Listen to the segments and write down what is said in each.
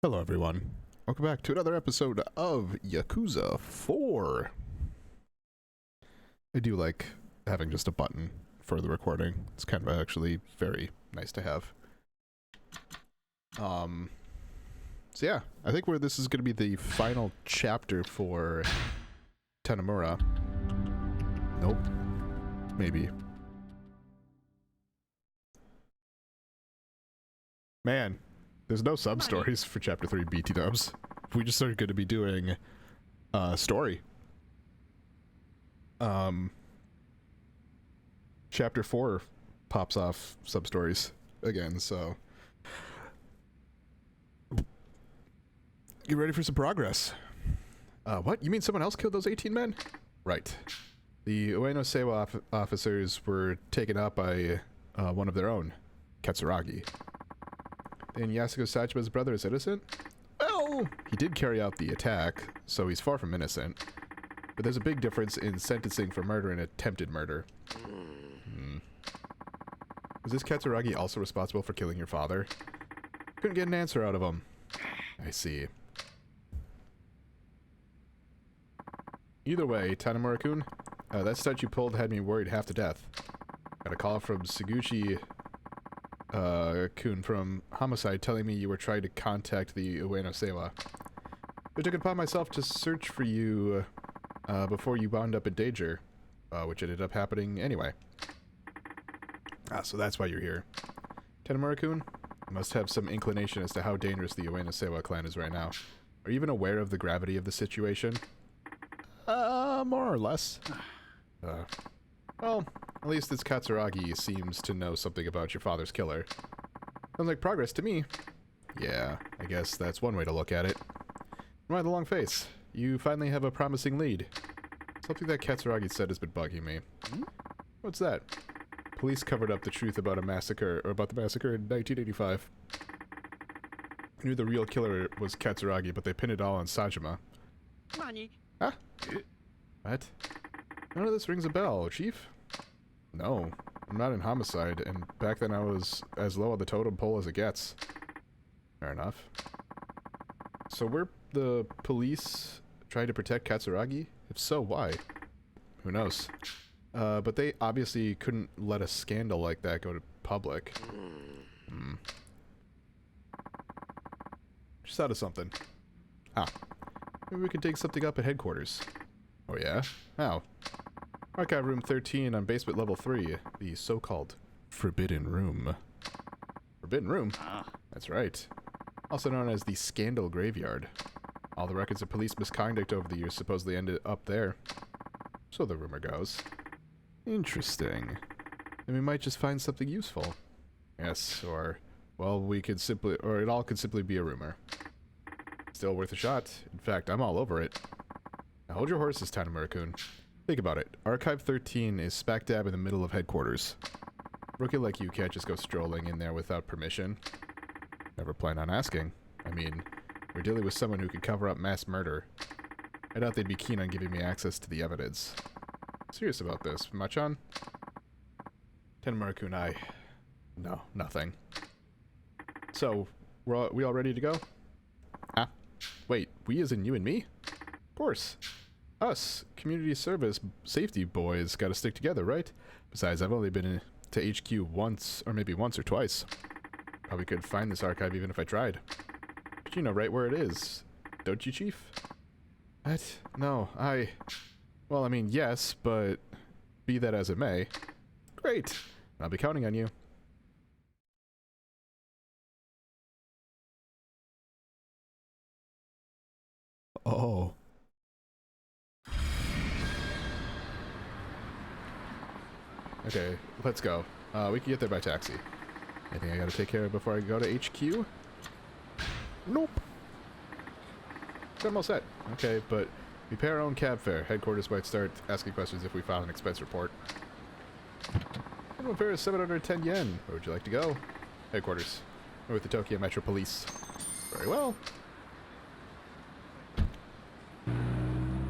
Hello everyone, welcome back to another episode of Yakuza 4. I do like having just a button for the recording. It's kind of actually very nice to have. So yeah, I think this is going to be the final chapter for Tanimura. Nope. Maybe. Man, there's no sub-stories for Chapter 3 BT dubs. We just are going to be doing story. Chapter 4 pops off sub-stories again, so... Get ready for some progress. What? You mean someone else killed those 18 men? Right. The Ueno Seiwa officers were taken out by one of their own, Katsuragi. And Yasuko Sachima's brother is innocent? Well, he did carry out the attack, so he's far from innocent. But there's a big difference in sentencing for murder and attempted murder. Was this Katsuragi also responsible for killing your father? Couldn't get an answer out of him. I see. Either way, Tanimura-kun, that stunt you pulled had me worried half to death. Got a call from Suguchi Kun from Homicide telling me you were trying to contact the Ueno Seiwa. I took it upon myself to search for you before you wound up in danger, which ended up happening anyway. Ah, so that's why you're here. Tanimura-kun, you must have some inclination as to how dangerous the Ueno Seiwa clan is right now. Are you even aware of the gravity of the situation? More or less. Well, at least this Katsuragi seems to know something about your father's killer. Sounds like progress to me. Yeah, I guess that's one way to look at it. Why the long face? You finally have a promising lead. Something that Katsuragi said has been bugging me. What's that? Police covered up the truth about the massacre in 1985. I knew the real killer was Katsuragi, but they pinned it all on Sajima. Huh? What? None of this rings a bell, Chief. No, I'm not in Homicide, and back then I was as low on the totem pole as it gets. Fair enough. So were the police trying to protect Katsuragi? If so, why? Who knows? But they obviously couldn't let a scandal like that go to public. Just thought of something. Maybe we could dig something up at headquarters. Oh yeah? How? Archive room 13 on basement level 3, the so-called Forbidden Room. Forbidden Room? That's right. Also known as the Scandal Graveyard. All the records of police misconduct over the years supposedly ended up there. So the rumor goes. Interesting. And we might just find something useful. Yes, or... well, it all could simply be a rumor. Still worth a shot. In fact, I'm all over it. Now hold your horses, Tanimura-kun. Think about it. Archive 13 is smack dab in the middle of headquarters. A rookie like you can't just go strolling in there without permission. Never plan on asking. I mean, we're dealing with someone who could cover up mass murder. I doubt they'd be keen on giving me access to the evidence. Serious about this, Machan? Tanimura-kun, no, nothing. So, we all ready to go? Wait, we as in you and me? Of course. Us, community service safety boys, gotta stick together, right? Besides, I've only been to HQ once, or maybe once or twice. Probably could find this archive even if I tried. But you know right where it is, don't you, Chief? What? No, well, I mean, yes, but be that as it may. Great. I'll be counting on you. Oh. Okay, let's go. We can get there by taxi. Anything I gotta take care of before I go to HQ? Nope. I'm all set. Okay, but we pay our own cab fare. Headquarters might start asking questions if we file an expense report. Minimum fare is 710 yen. Where would you like to go? Headquarters. Or with the Tokyo Metro Police. Very well.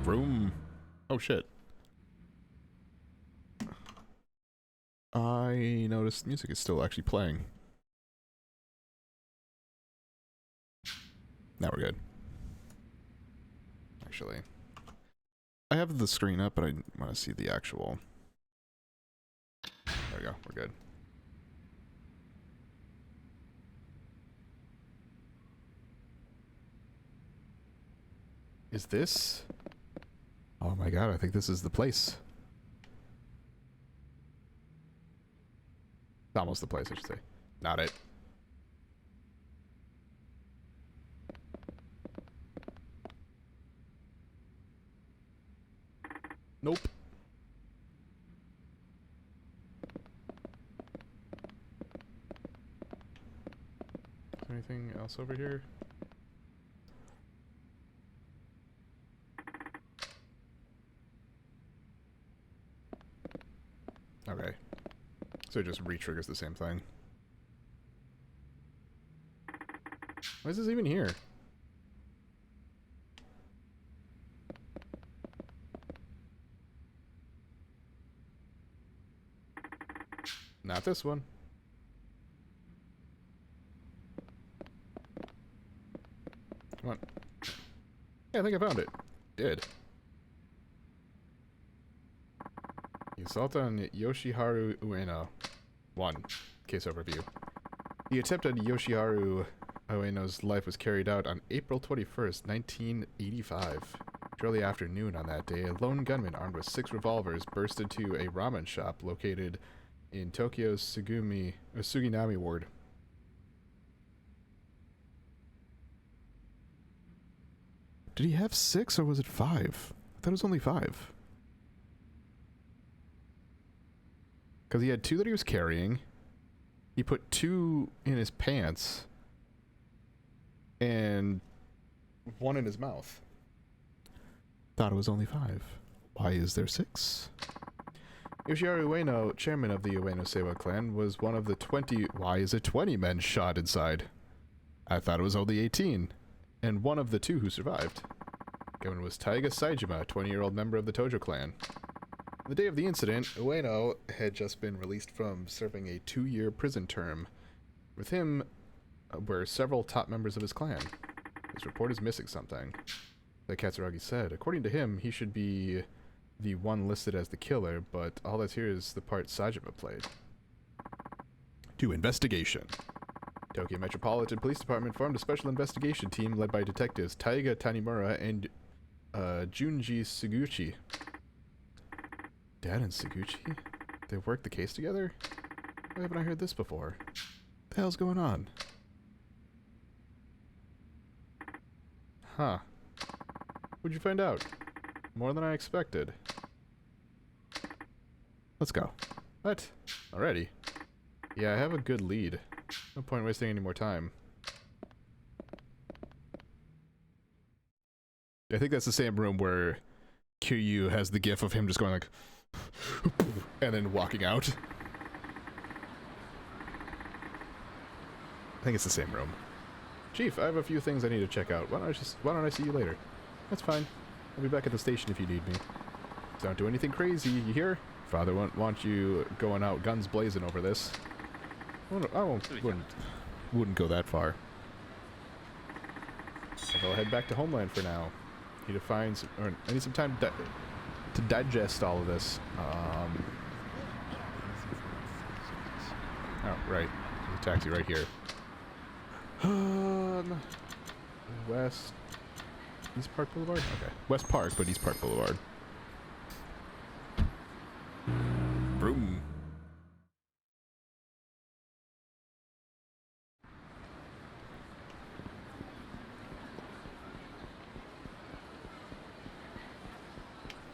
Vroom. Oh shit. I noticed music is still actually playing. Now we're good. Actually, I have the screen up, but I want to see the actual. There we go. We're good. Is this? Oh my god, I think this is the place. Almost the place, I should say. Not it. Nope. Is there anything else over here? Okay. So it just re-triggers the same thing. Why is this even here? Not this one. Come on. Yeah, I think I found it. Did. The assault on Yoshiharu Ueno. 1. Case overview. The attempt on Yoshiharu Ueno's life was carried out on April 21st, 1985. Shortly after noon on that day, a lone gunman armed with 6 revolvers burst into a ramen shop located in Tokyo's Suginami ward. Did he have 6 or was it 5? I thought it was only 5. Because he had 2 that he was carrying. He put 2 in his pants. And 1 in his mouth. Thought it was only 5. Why is there 6? Yoshiharu Ueno, chairman of the Ueno Seiwa clan, was one of the 20... Why is it 20 men shot inside? I thought it was only 18. And one of the 2 who survived. Gunman was Taiga Saejima, a 20-year-old member of the Tojo clan. On the day of the incident, Ueno had just been released from serving a 2-year prison term. With him were several top members of his clan. His report is missing something. Like Katsuragi said, according to him, he should be the one listed as the killer, but all that's here is the part Saejima played. To investigation. Tokyo Metropolitan Police Department formed a special investigation team led by detectives Taiga Tanimura and Junji Suguchi. Dad and Suguchi? They worked the case together? Why haven't I heard this before? What the hell's going on? Huh. What'd you find out? More than I expected. Let's go. What? Already? Yeah, I have a good lead. No point wasting any more time. I think that's the same room where Kiryu has the gif of him just going like and then walking out. I think it's the same room. Chief, I have a few things I need to check out. Why don't I see you later? That's fine. I'll be back at the station if you need me. Don't do anything crazy, you hear? Father won't want you going out guns blazing over this. Wouldn't go that far. I'll head back to Homeland for now. Need to find some, or I need some time to digest all of this. Oh, right. There's a taxi right here. West... East Park Boulevard? Okay. West Park, but East Park Boulevard. Vroom.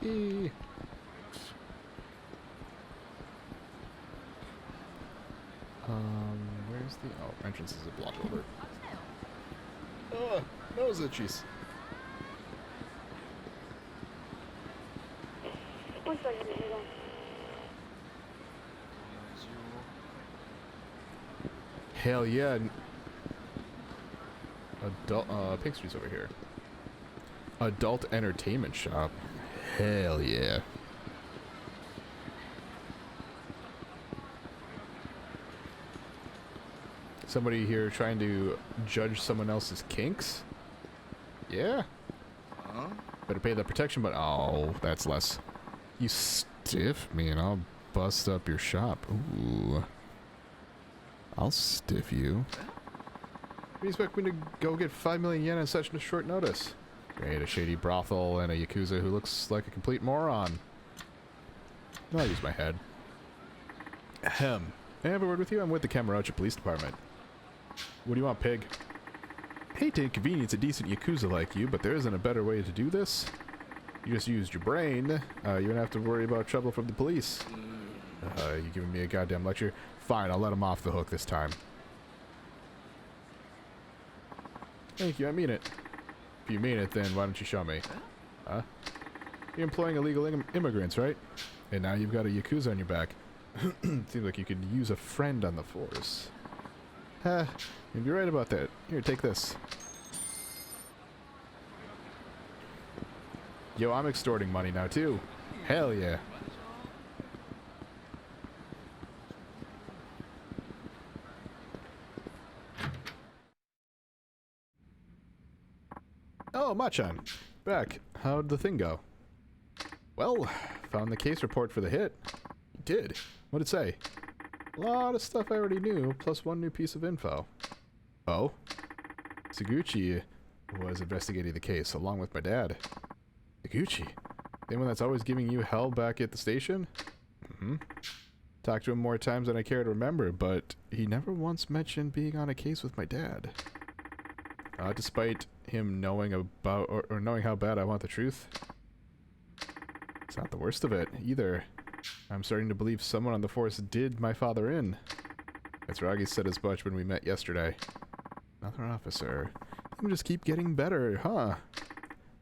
Eee. Where's the... Oh, entrance is a block over. Oh, nose itchies. Hell yeah. Adult, Pink Street's over here. Adult entertainment shop. Hell yeah. Somebody here trying to judge someone else's kinks? Yeah. Better pay the protection, but oh, that's less. You stiff me and I'll bust up your shop. Ooh. I'll stiff you. What do you expect me to go get 5 million yen on such a short notice? Great, a shady brothel and a Yakuza who looks like a complete moron. I'll use my head. Ahem. May I have a word with you? I'm with the Kamurocho Police Department. What do you want, pig? Hate to inconvenience a decent Yakuza like you, but there isn't a better way to do this. You just used your brain. You don't have to worry about trouble from the police. You giving me a goddamn lecture? Fine, I'll let him off the hook this time. Thank you, I mean it. If you mean it, then why don't you show me? Huh? You're employing illegal immigrants, right? And now you've got a Yakuza on your back. Seems like you could use a friend on the force. Ha, you'd be right about that. Here, take this. Yo, I'm extorting money now, too. Hell yeah. Oh, Machan. Back. How'd the thing go? Well, found the case report for the hit. You did. What'd it say? A lot of stuff I already knew, plus one new piece of info. Oh? Saguchi was investigating the case, along with my dad. Saguchi? The one that's always giving you hell back at the station? Mm-hmm. Talked to him more times than I care to remember, but he never once mentioned being on a case with my dad. Despite him knowing about, or knowing how bad I want the truth. It's not the worst of it, either. I'm starting to believe someone on the force did my father in. Katsuragi said as much when we met yesterday. Another officer. You just keep getting better, huh?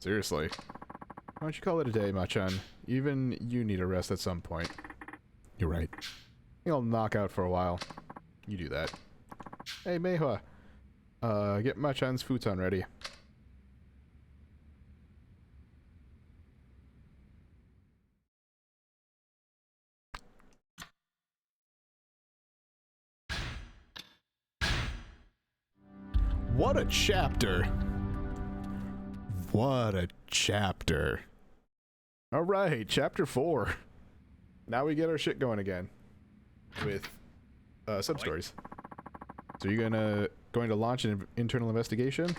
Seriously. Why don't you call it a day, Machan? Even you need a rest at some point. You're right. I'll knock out for a while. You do that. Hey, Meihua. Get Machan's futon ready. What a chapter! What a chapter. Alright, chapter 4. Now we get our shit going again. With, sub-stories. So you're going to launch an internal investigation?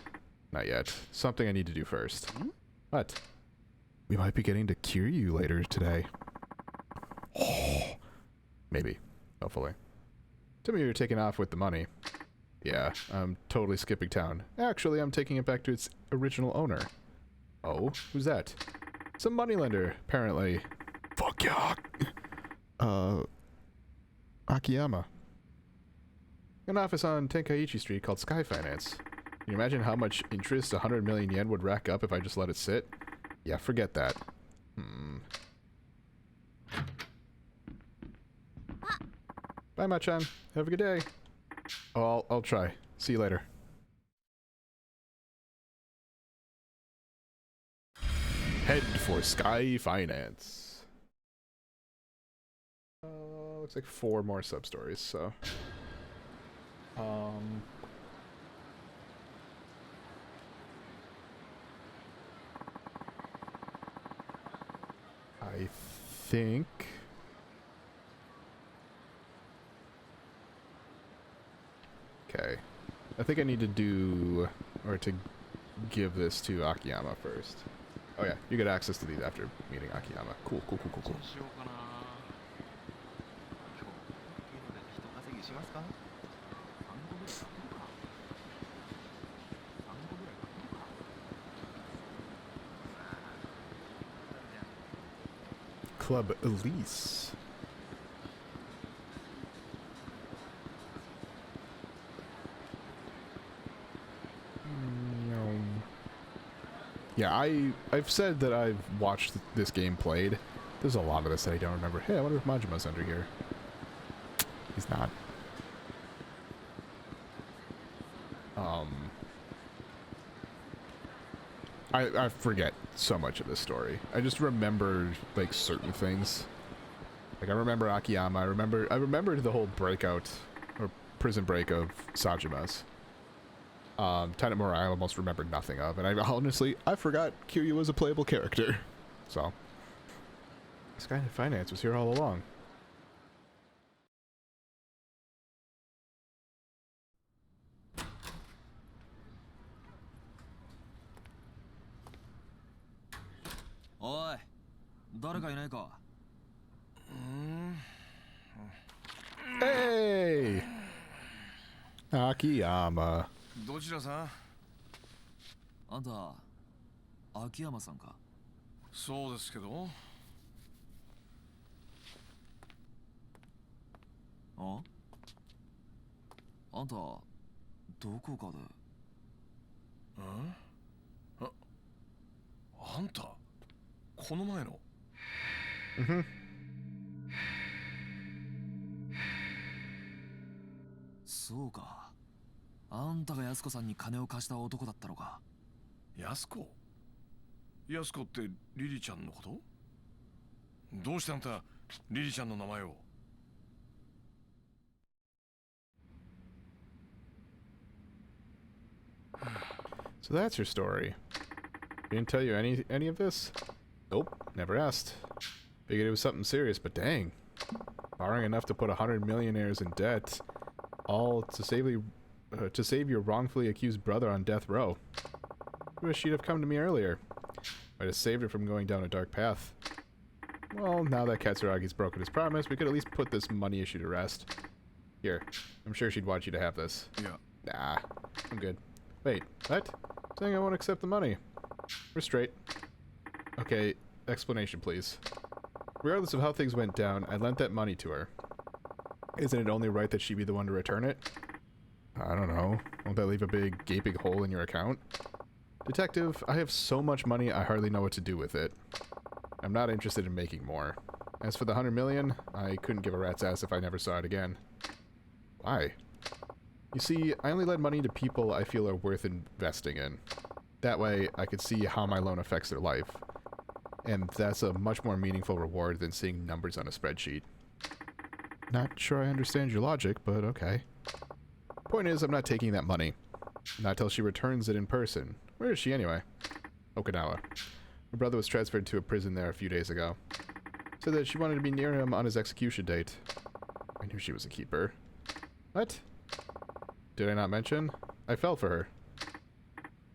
Not yet. Something I need to do first. What? We might be getting to Kiryu later today. Oh, maybe. Hopefully. Tell me you're taking off with the money. Yeah, I'm totally skipping town. Actually, I'm taking it back to its original owner. Oh, who's that? Some moneylender, apparently. Fuck yeah. Akiyama. An office on Tenkaichi Street called Sky Finance. Can you imagine how much interest 100 million yen would rack up if I just let it sit? Yeah, forget that. Bye, Machan. Have a good day. Oh, I'll try. See you later. Head for Sky Finance. Looks like 4 more sub-stories, so... I think... Okay. I think I need to do... or to give this to Akiyama first. Oh yeah, you get access to these after meeting Akiyama. Cool, cool, cool, cool, cool. Club Elise. Yeah, I've said that I've watched this game played. There's a lot of this that I don't remember. Hey, I wonder if Majima's under here. He's not. I forget so much of this story. I just remember like certain things. Like I remember Akiyama. I remembered the whole breakout or prison break of Sajima's. Tanemura I almost remembered nothing of, and I forgot Kiryu was a playable character. So, this guy in finance was here all along. Oi, 誰かいないか? Hey! Akiyama. どちらさん? あんた、秋山さんか? そうですけど。あんた、どこかで。あんた、この前の。そうか。あんたが安子さんに金を貸した男だったのか。安子ってリリちゃんのこと？どうしてあんたリリちゃんの名前を？ So that's your story. Didn't tell you any of this? Nope, never asked. Figured it was something serious, but dang. Borrowing enough to put 100 millionaires in debt, all to save your wrongfully accused brother on death row. I wish she'd have come to me earlier. Might have saved her from going down a dark path. Well, now that Katsuragi's broken his promise, we could at least put this money issue to rest. Here, I'm sure she'd want you to have this. Yeah. Nah, I'm good. Wait, what? Saying I won't accept the money. We're straight. Okay, explanation please. Regardless of how things went down, I lent that money to her. Isn't it only right that she be the one to return it? I don't know. Won't that leave a big, gaping hole in your account? Detective, I have so much money I hardly know what to do with it. I'm not interested in making more. As for the 100 million, I couldn't give a rat's ass if I never saw it again. Why? You see, I only lend money to people I feel are worth investing in. That way, I could see how my loan affects their life. And that's a much more meaningful reward than seeing numbers on a spreadsheet. Not sure I understand your logic, but okay. Point is, I'm not taking that money. Not till she returns it in person. Where is she anyway? Okinawa. Her brother was transferred to a prison there a few days ago. Said that she wanted to be near him on his execution date. I knew she was a keeper. What? Did I not mention? I fell for her.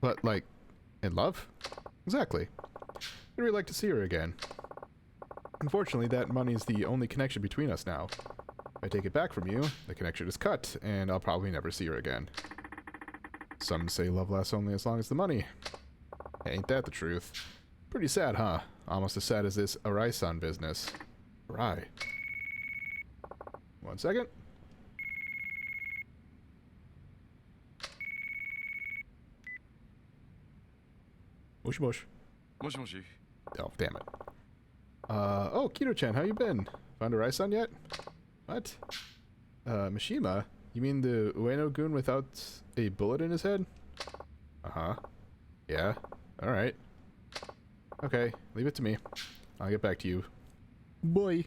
But, like, in love? Exactly. I'd really like to see her again. Unfortunately, that money's the only connection between us now. If I take it back from you, the connection is cut, and I'll probably never see her again. Some say love lasts only as long as the money. Ain't that the truth? Pretty sad, huh? Almost as sad as this Arai-san business. Arai. 1 second. Moshi moshi. もしもし。 Oh, damn it. Oh, Kito-chan, how you been? Found Arai-san yet? What? Mishima? You mean the Ueno-gun without a bullet in his head? Uh-huh. Yeah. Alright. Okay, leave it to me. I'll get back to you. Boy.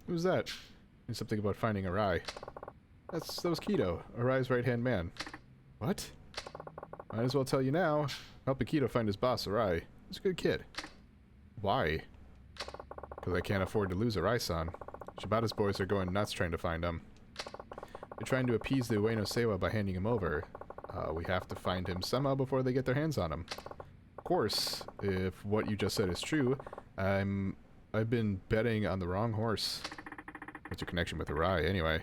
Who's that? There's something about finding Arai. That was Kito, Arai's right-hand man. What? Might as well tell you now. Helping Kito find his boss, Arai. He's a good kid. Why? Because I can't afford to lose Arai-san. Shibata's boys are going nuts trying to find him. They're trying to appease the Ueno Seiwa by handing him over. We have to find him somehow before they get their hands on him. Of course, if what you just said is true, I've been betting on the wrong horse. What's your connection with Arai, anyway?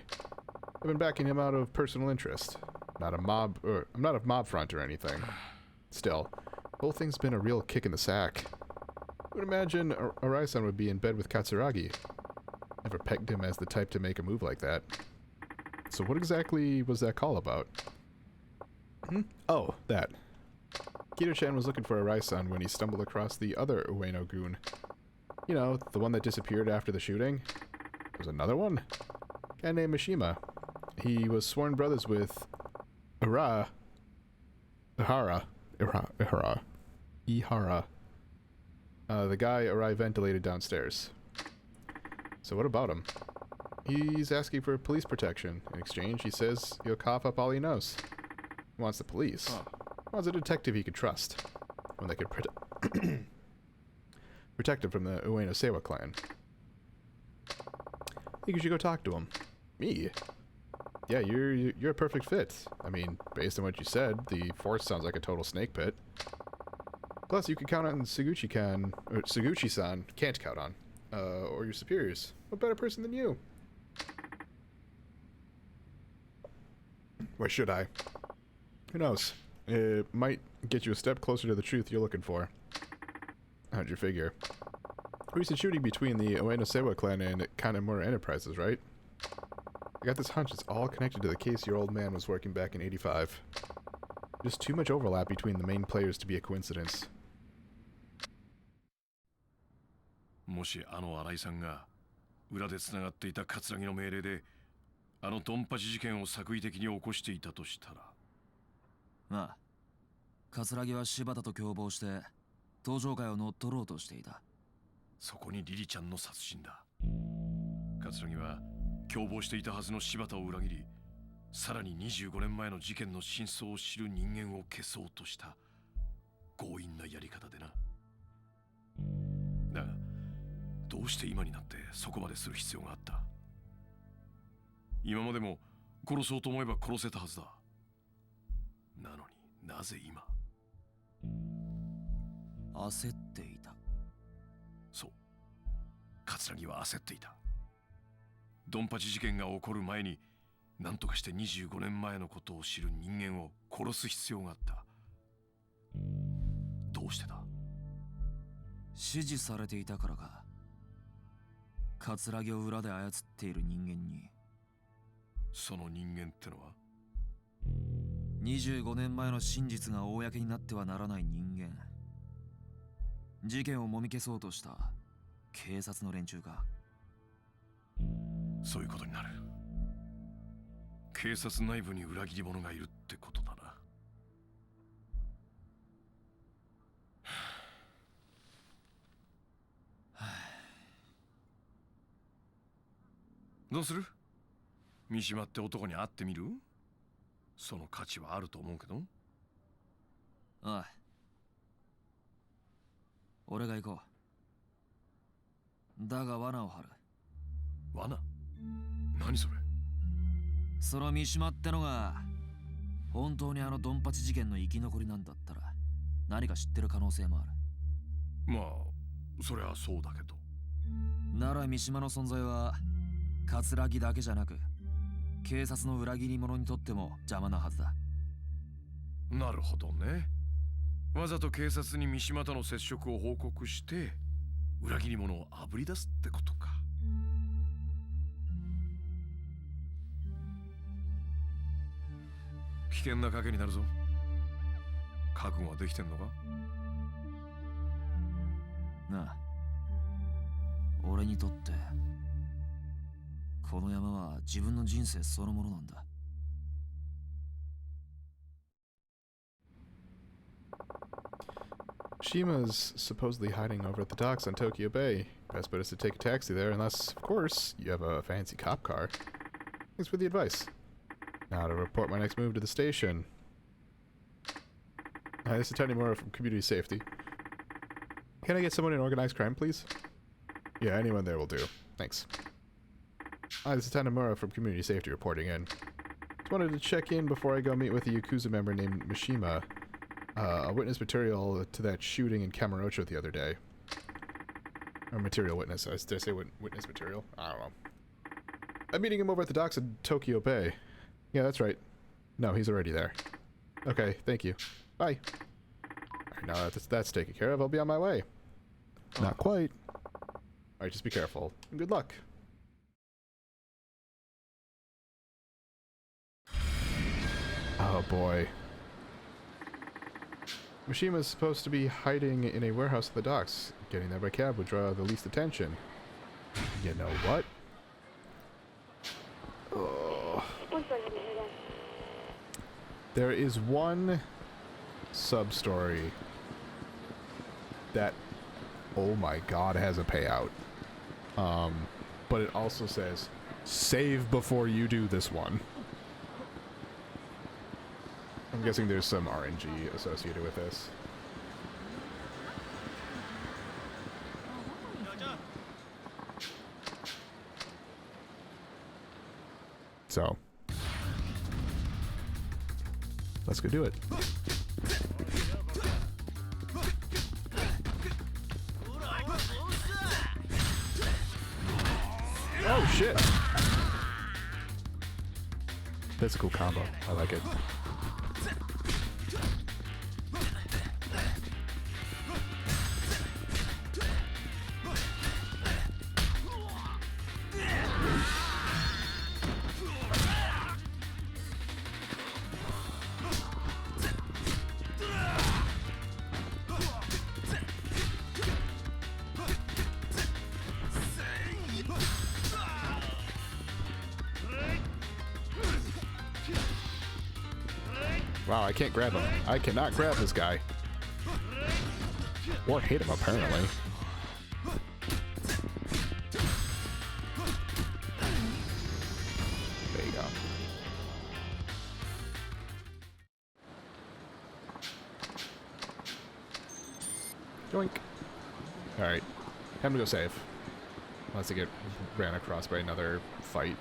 I've been backing him out of personal interest. I'm not a mob front or anything. Still, the whole thing's been a real kick in the sack. I would imagine Arai-san would be in bed with Katsuragi. Never pegged him as the type to make a move like that. So what exactly was that call about? Oh, that. Kito-chan was looking for Arai-san when he stumbled across the other Ueno-gun. You know, the one that disappeared after the shooting. There's another one? Guy named Mishima. He was sworn brothers with Ihara. The guy Arai ventilated downstairs. So what about him? He's asking for police protection. In exchange, he says he'll cough up all he knows. He wants the police. Ah. He wants a detective he could trust. One that could protect him from the Ueno Seiwa clan. I think you should go talk to him. Me? Yeah, you're a perfect fit. I mean, based on what you said, the force sounds like a total snake pit. Plus, you can count on Saguchi-san, or Saguchi-san, can't count on, or your superiors. What better person than you? Where should I? Who knows? It might get you a step closer to the truth you're looking for. How'd you figure? Recent shooting between the Ueno Seiwa clan and Kanemura Enterprises, right? I got this hunch it's all connected to the case your old man was working back in '85. Just too much overlap between the main players to be a coincidence. もしあの新井さんが裏でつながっていた葛城の命令であのドンパチ事件を作為的に起こしていたとしたら、まあ葛城は柴田と共謀して登場会を乗っ取ろうとしていた。そこにリリちゃんの殺人だ。葛城は共謀していたはずの柴田を裏切り、さらに25年前の事件の真相を知る人間を消そうとした強引なやり方でな。だがどうして今になってそこまでする必要があった？今までも殺そうと思えば殺せたはずだ。なのになぜ今？焦っていた。そう、葛城は焦っていた。ドンパチ事件が起こる前に何とかして25年前のことを知る人間を殺す必要があった。どうしてだ？指示されていたからか。葛城を裏で操っている人間に。その人間ってのは25年前の真実が公になってはならない人間。事件をもみ消そうとした警察の連中か。そういうことになる。警察内部に裏切り者がいるってことだな。どうする？三島って男に会ってみる？その価値はあると思うけど。ああ、俺が行こう。だが罠を張る。罠？何それ？その三島ってのが本当にあのドンパチ事件の生き残りなんだったら何か知ってる可能性もある。まあそりゃそうだけど。なら三島の存在は葛城だけじゃなく警察の裏切り者にとっても邪魔なはずだ。なるほどね。わざと警察に三島との接触を報告して裏切り者をあぶり出すってことか。危険な賭けになるぞ。覚悟はできてんのか？なあ、俺にとってこの山は自分の人生そのものなんだ。Shima's supposedly hiding over at the docks on Tokyo Bay. Best bet is to take a taxi there, unless, of course, you have a fancy cop car. Thanks for the advice. Now to report my next move to the station. Hi, this is Tanimura from Community Safety. Can I get someone in organized crime, please? Yeah, anyone there will do. Thanks. Hi, this is Tanimura from Community Safety reporting in. Just wanted to check in before I go meet with a Yakuza member named Mishima. A witness material to that shooting in Kamurocho the other day. Or material witness. Did I say witness material? I don't know. I'm meeting him over at the docks in Tokyo Bay. Yeah, that's right. No, he's already there. Okay, thank you. Bye. Alright, now that's taken care of, I'll be on my way. Not quite. Alright, just be careful. And good luck. Oh boy. Mishima is supposed to be hiding in a warehouse at the docks. Getting there by cab would draw the least attention. You know what? Oh. There is one sub-story that, oh my god, has a payout. but it also says, save before you do this one. I'm guessing there's some RNG associated with this. So, let's go do it. Oh shit! That's a cool combo. I like it. Wow, I can't grab him. I cannot grab this guy. Or hit him, apparently. There you go. Yoink. Alright. Time to go save. Unless I get ran across by another fight.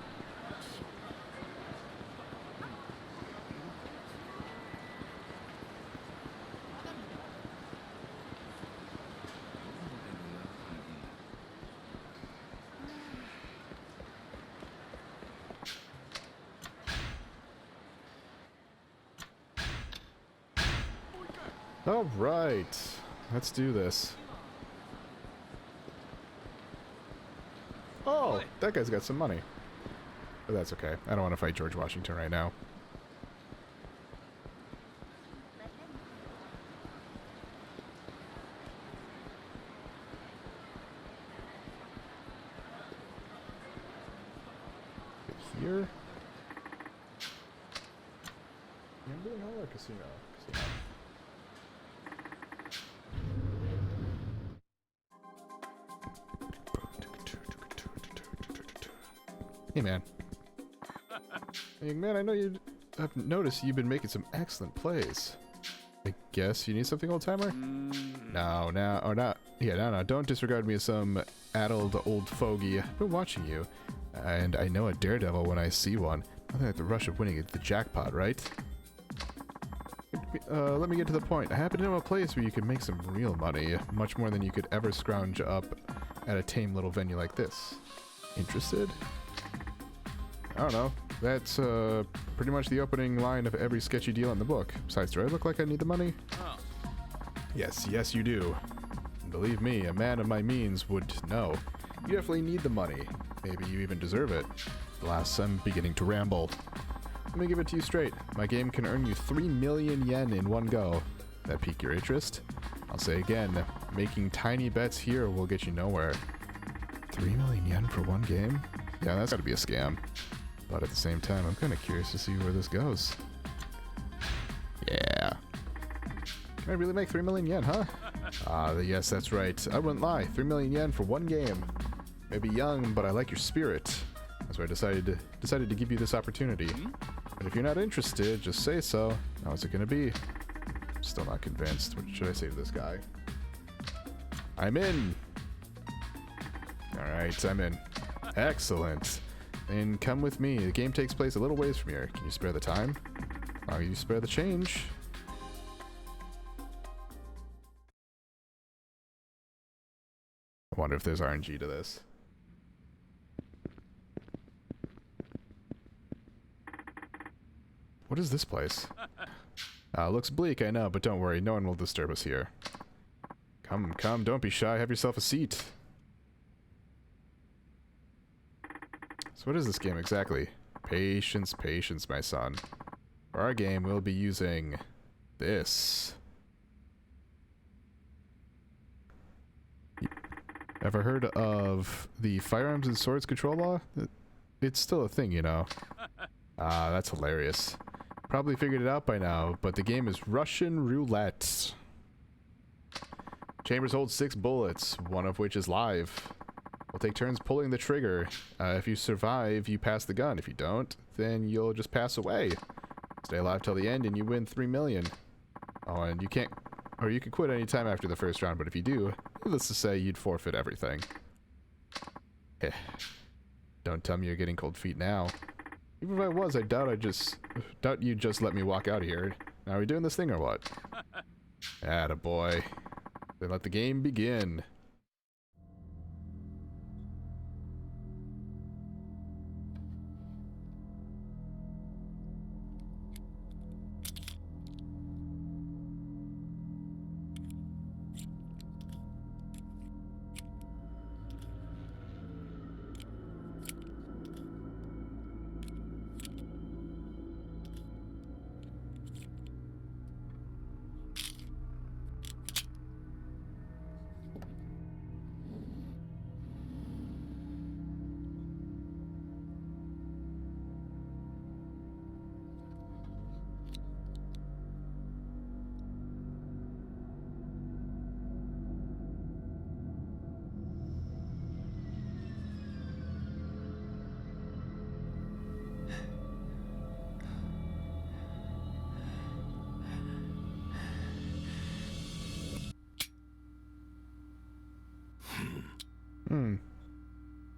All right, let's do this. Oh, that guy's got some money. But that's okay. I don't want to fight George Washington right now. Here? Gambling hall or casino? Casino. Hey man. Hey man, I know I've noticed you've been making some excellent plays. I guess you need something, old timer? No, or not. Yeah, no, don't disregard me as some addled old fogey. I've been watching you, and I know a daredevil when I see one. Nothing like the rush of winning the jackpot, right? Let me get to the point. I happen to know a place where you can make some real money, much more than you could ever scrounge up at a tame little venue like this. Interested? I don't know. That's pretty much the opening line of every sketchy deal in the book. Besides, do I look like I need the money? Oh. Yes, you do. And believe me, a man of my means would know. You definitely need the money. Maybe you even deserve it. Alas, I'm beginning to ramble. Let me give it to you straight. My game can earn you 3 million yen in one go. That pique your interest? I'll say again, making tiny bets here will get you nowhere. 3 million yen for one game? Yeah, that's gotta be a scam. But at the same time, I'm kind of curious to see where this goes. Yeah. Can I really make 3 million yen, huh? Yes, that's right. I wouldn't lie. 3 million yen for one game. Maybe young, but I like your spirit. That's why I decided to give you this opportunity. And if you're not interested, just say so. How is it gonna be? Still not convinced. What should I say to this guy? I'm in. Alright, I'm in. Excellent. Then come with me. The game takes place a little ways from here. Can you spare the time? As you spare the change. I wonder if there's RNG to this. What is this place? Looks bleak, I know, but don't worry. No one will disturb us here. Come, don't be shy. Have yourself a seat. So what is this game exactly? Patience, my son. For our game, we'll be using this. Ever heard of the firearms and swords control law? It's still a thing, you know. That's hilarious. Probably figured it out by now, but the game is Russian Roulette. Chambers hold 6 bullets, one of which is live. We'll take turns pulling the trigger. If you survive, you pass the gun. If you don't, then you'll just pass away. Stay alive till the end and you win 3 million. Oh, and you can't, or you can quit any time after the first round, but if you do, let's just say you'd forfeit everything. Eh. Don't tell me you're getting cold feet now. Even if I was, I doubt you'd just let me walk out of here. Now are we doing this thing or what? Attaboy. Then let the game begin.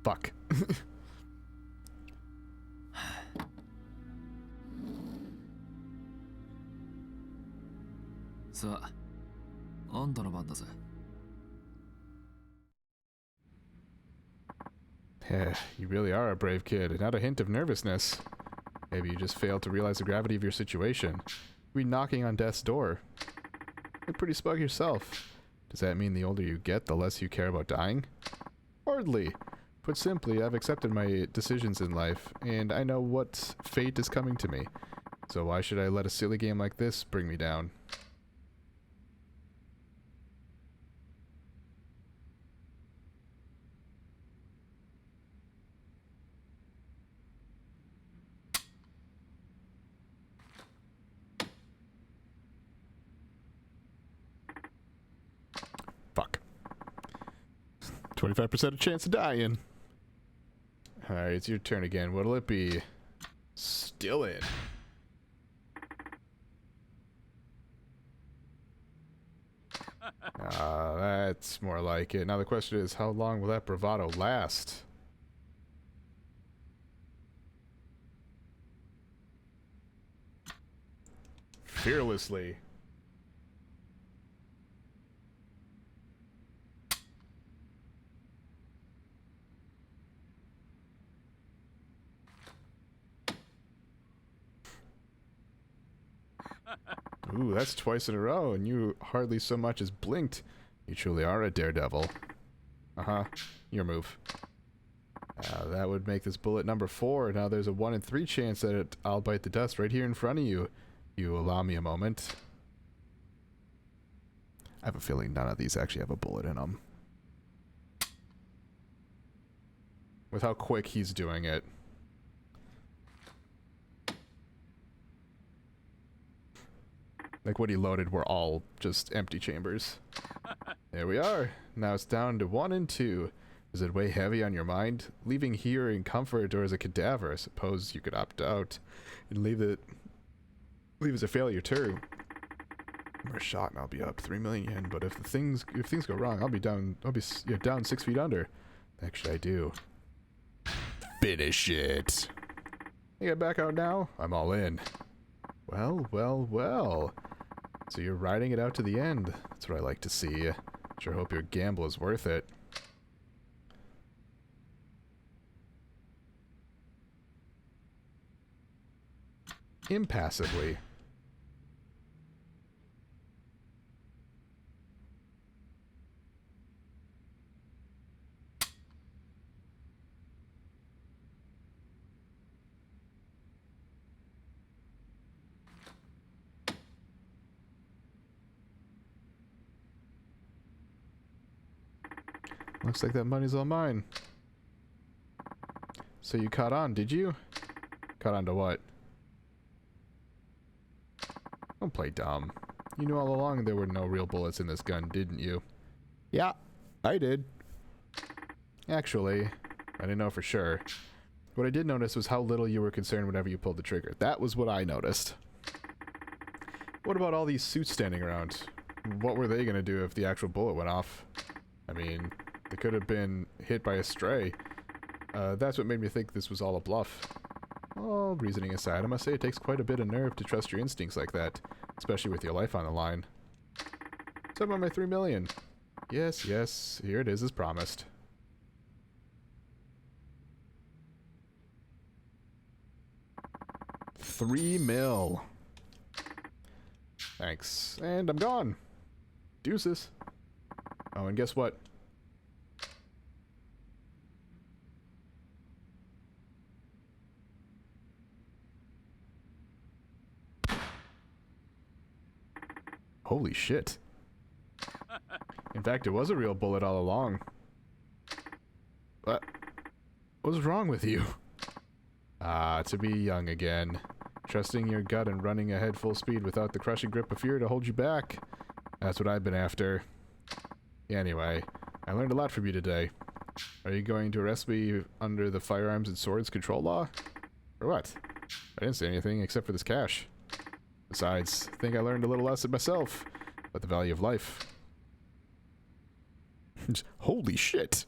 Fuck. さあ、あんたの番だぜ。You really are a brave kid, not a hint of nervousness. Maybe you just failed to realize the gravity of your situation. You'll be knocking on death's door. You're pretty smug yourself. Does that mean the older you get, the less you care about dying? Hardly. Put simply, I've accepted my decisions in life, and I know what fate is coming to me. So why should I let a silly game like this bring me down? Fuck. 25% chance of dying. Alright, it's your turn again. What'll it be? Still in. That's more like it. Now the question is, how long will that bravado last? Fearlessly. Ooh, that's twice in a row, and you hardly so much as blinked. You truly are a daredevil. Uh-huh. Your move. That would make this bullet number 4. Now there's a 1 in 3 chance that I'll bite the dust right here in front of you. You allow me a moment. I have a feeling none of these actually have a bullet in them. With how quick he's doing it. Like what he loaded were all just empty chambers. There we are. Now it's down to 1 and 2. Does it weigh heavy on your mind? Leaving here in comfort or as a cadaver? I suppose you could opt out and leave as a failure too. One more shot and I'll be up 3 million yen. But if things go wrong, I'll be down 6 feet under. The heck should I do? Finish it. You get back out now? I'm all in. Well, well, well. So you're riding it out to the end. That's what I like to see. Sure hope your gamble is worth it. Impassively. Looks like that money's all mine. So you caught on, did you? Caught on to what? Don't play dumb. You knew all along there were no real bullets in this gun, didn't you? Yeah, I did. Actually, I didn't know for sure. What I did notice was how little you were concerned whenever you pulled the trigger. That was what I noticed. What about all these suits standing around? What were they gonna do if the actual bullet went off? I mean, they could have been hit by a stray. That's what made me think this was all a bluff. All reasoning aside, I must say it takes quite a bit of nerve to trust your instincts like that, especially with your life on the line. So about my 3 million. Yes, yes, here it is as promised. $3 million. Thanks. And I'm gone. Deuces. Oh, and guess what? Holy shit. In fact, it was a real bullet all along. What was wrong with you? Ah, to be young again. Trusting your gut and running ahead full speed without the crushing grip of fear to hold you back. That's what I've been after. Anyway, I learned a lot from you today. Are you going to arrest me under the firearms and swords control law? Or what? I didn't say anything except for this cash. Besides, I think I learned a little lesson myself about the value of life. Holy shit!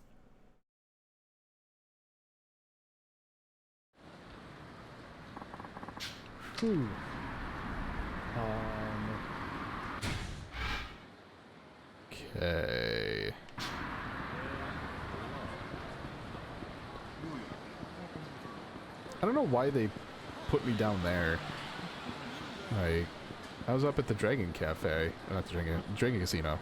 Whew. Okay. I don't know why they put me down there. Like, I was up at the Dragon Cafe. Not the Dragon Casino.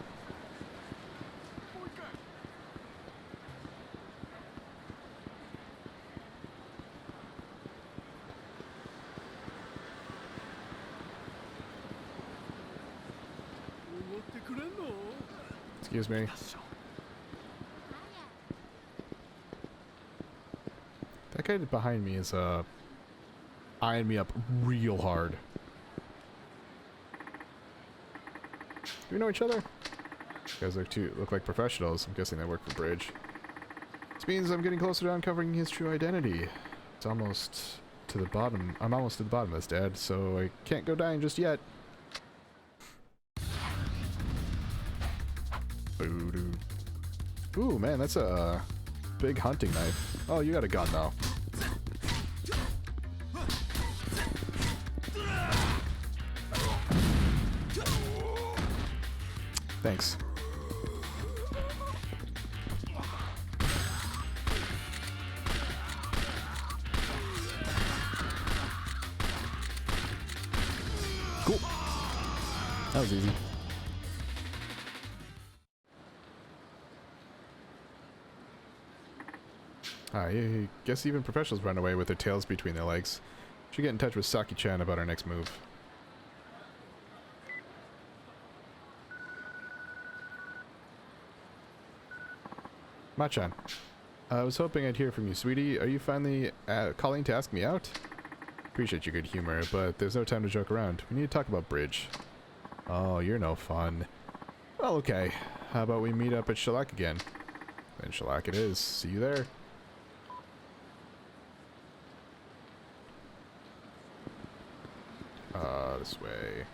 Excuse me. That guy behind me is eyeing me up real hard. Do we know each other? You guys look like professionals. I'm guessing they work for Bridge. This means I'm getting closer to uncovering his true identity. It's almost to the bottom. I'm almost to the bottom of this, Dad, so I can't go dying just yet. Ooh, man, that's a big hunting knife. Oh, you got a gun, though. Thanks. Cool. That was easy. I guess even professionals run away with their tails between their legs. Should get in touch with Saki-chan about our next move. Ma-chan, I was hoping I'd hear from you, sweetie. Are you finally calling to ask me out? Appreciate your good humor, but there's no time to joke around. We need to talk about Bridge. Oh, you're no fun. Well, okay. How about we meet up at Shellac again? Then Shellac it is. See you there. This way.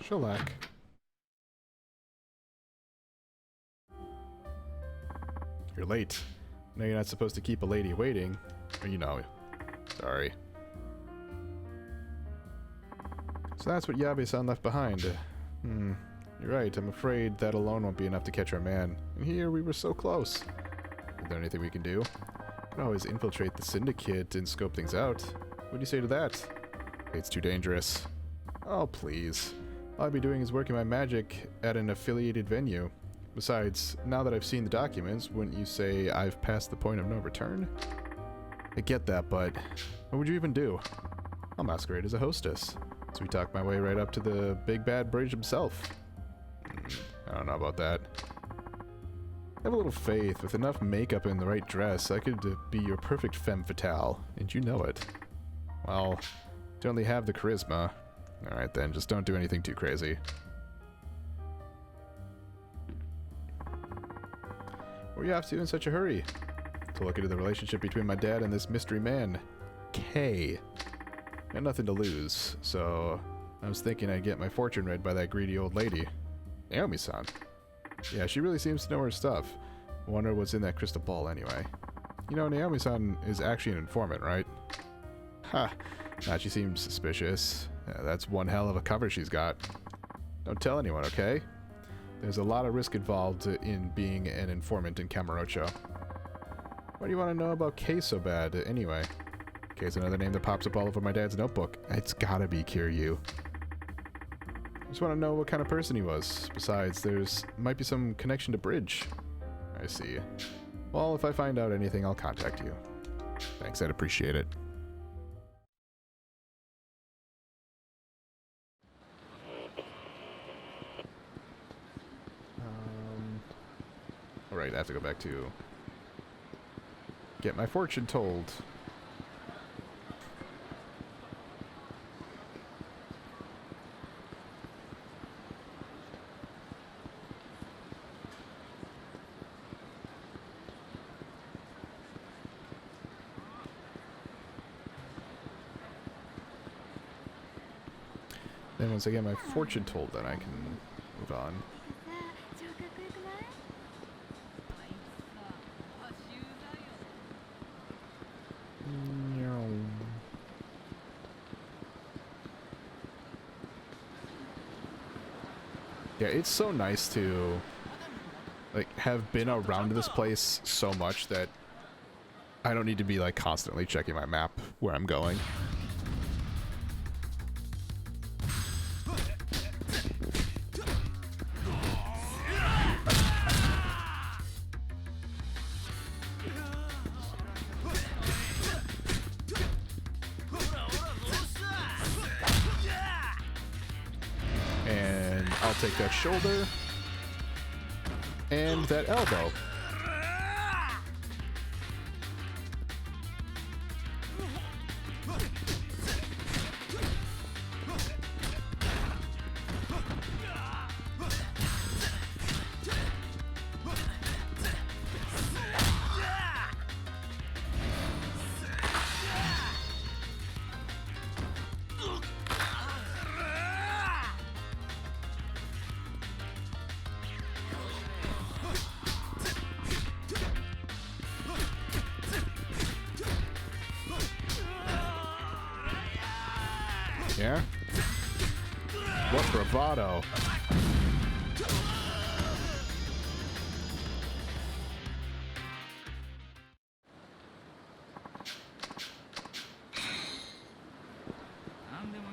Shellac. You're late. No, you're not supposed to keep a lady waiting. Or, you know. Sorry. So that's what Yabe-san left behind. You're right. I'm afraid that alone won't be enough to catch our man. And here we were so close. Is there anything we can do? We can always infiltrate the syndicate and scope things out. What do you say to that? It's too dangerous. Oh, please. All I'd be doing is working my magic at an affiliated venue. Besides, now that I've seen the documents, wouldn't you say I've passed the point of no return? I get that, but what would you even do? I'll masquerade as a hostess. So we talk my way right up to the big bad bridge himself. I don't know about that. Have a little faith. With enough makeup and the right dress, I could be your perfect femme fatale, and you know it. Well, you only have the charisma. Alright then, just don't do anything too crazy. What are you off to in such a hurry? To look into the relationship between my dad and this mystery man, K. Got nothing to lose, so I was thinking I'd get my fortune read by that greedy old lady. Naomi-san. Yeah, she really seems to know her stuff. Wonder what's in that crystal ball anyway. You know, Naomi-san is actually an informant, right? Ha! Now she seems suspicious. Yeah, that's one hell of a cover she's got. Don't tell anyone, okay? There's a lot of risk involved in being an informant in Kamurocho. What do you want to know about Kei so bad, anyway? Kei's another name that pops up all over my dad's notebook. It's gotta be Kiryu. I just want to know what kind of person he was. Besides, might be some connection to Bridge. I see. Well, if I find out anything, I'll contact you. Thanks, I'd appreciate it. Alright, I have to go back to get my fortune told. Then once I get my fortune told, then I can move on. Yeah, it's so nice to like have been around this place so much that I don't need to be like constantly checking my map where I'm going. Take that shoulder and that elbow. Yeah? What bravado.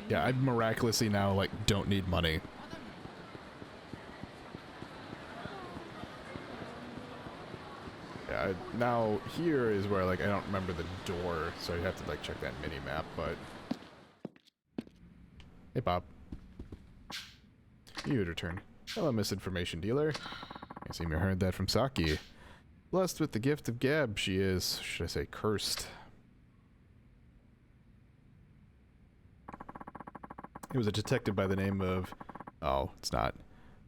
Yeah, I miraculously now, like, don't need money. Yeah, now here is where, like, I don't remember the door, so I have to, like, check that mini-map, but... Hey, Bob. You return. Hello, misinformation dealer. I seem you heard that from Saki. Blessed with the gift of gab, she is, should I say, cursed. It was a detective by the name of... Oh, it's not.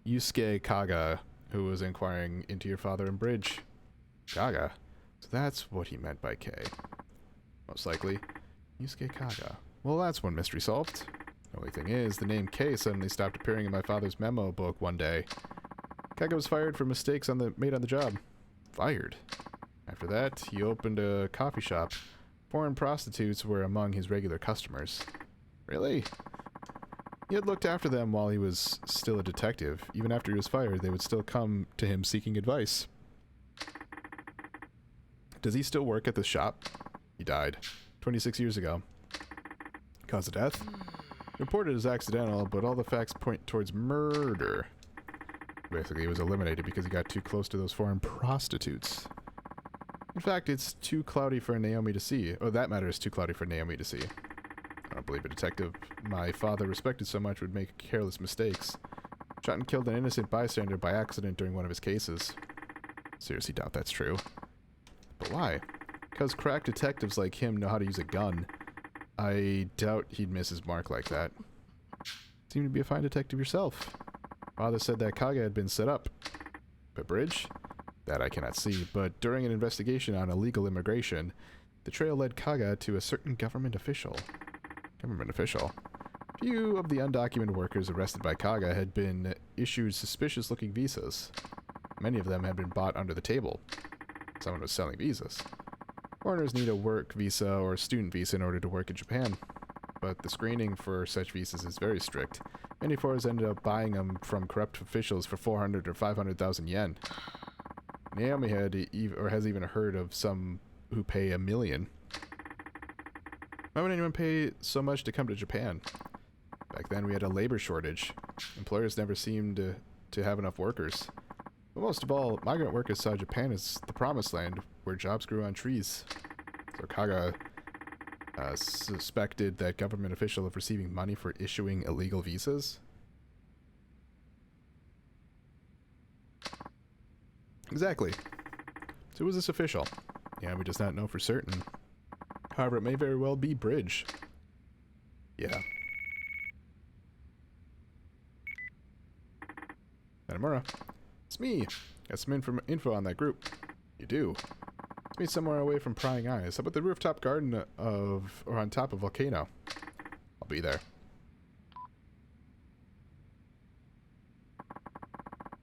Yusuke Kaga, who was inquiring into your father and Bridge. Kaga? So that's what he meant by K. Most likely. Yusuke Kaga. Well, that's one mystery solved. The only thing is, the name K suddenly stopped appearing in my father's memo book one day. Kaga was fired for mistakes made on the job. Fired. After that, he opened a coffee shop. Foreign prostitutes were among his regular customers. Really? He had looked after them while he was still a detective. Even after he was fired, they would still come to him seeking advice. Does he still work at the shop? He died 26 years ago. Cause of death? Reported as accidental, but all the facts point towards murder. Basically, he was eliminated because he got too close to those foreign prostitutes. In fact, it's too cloudy for Naomi to see. Oh, that matter is too cloudy for Naomi to see. I don't believe a detective my father respected so much would make careless mistakes. Shot and killed an innocent bystander by accident during one of his cases. Seriously doubt that's true. But why? Because crack detectives like him know how to use a gun. I doubt he'd miss his mark like that. Seem to be a fine detective yourself. Father said that Kaga had been set up. But Bridge? That I cannot see, but during an investigation on illegal immigration, the trail led Kaga to a certain government official. Few of the undocumented workers arrested by Kaga had been issued suspicious-looking visas. Many of them had been bought under the table. Someone was selling visas. Foreigners need a work visa or a student visa in order to work in Japan, but the screening for such visas is very strict. Many foreigners ended up buying them from corrupt officials for 400 or 500,000 yen. Naomi has even heard of some who pay $1 million. Why would anyone pay so much to come to Japan? Back then we had a labor shortage. Employers never seemed to have enough workers. But most of all, migrant workers saw Japan as the promised land where jobs grew on trees. So Kaga suspected that government official of receiving money for issuing illegal visas. Exactly. So who was this official? Yeah, we does not know for certain. However, it may very well be Bridge. Yeah. Tanimura. It's me. Got some info on that group. You do. It's me somewhere away from prying eyes. How about the rooftop garden or on top of volcano? I'll be there.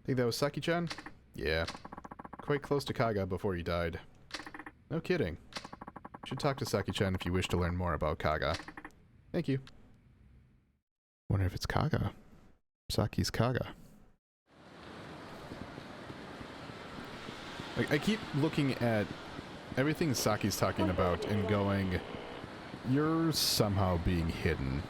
Think that was Saki-chan? Yeah. Quite close to Kaga before he died. No kidding. You should talk to Saki-chan if you wish to learn more about Kaga. Thank you. Wonder if it's Kaga. Saki's Kaga. Like, I keep looking at everything Saki's talking about and going, you're somehow being hidden.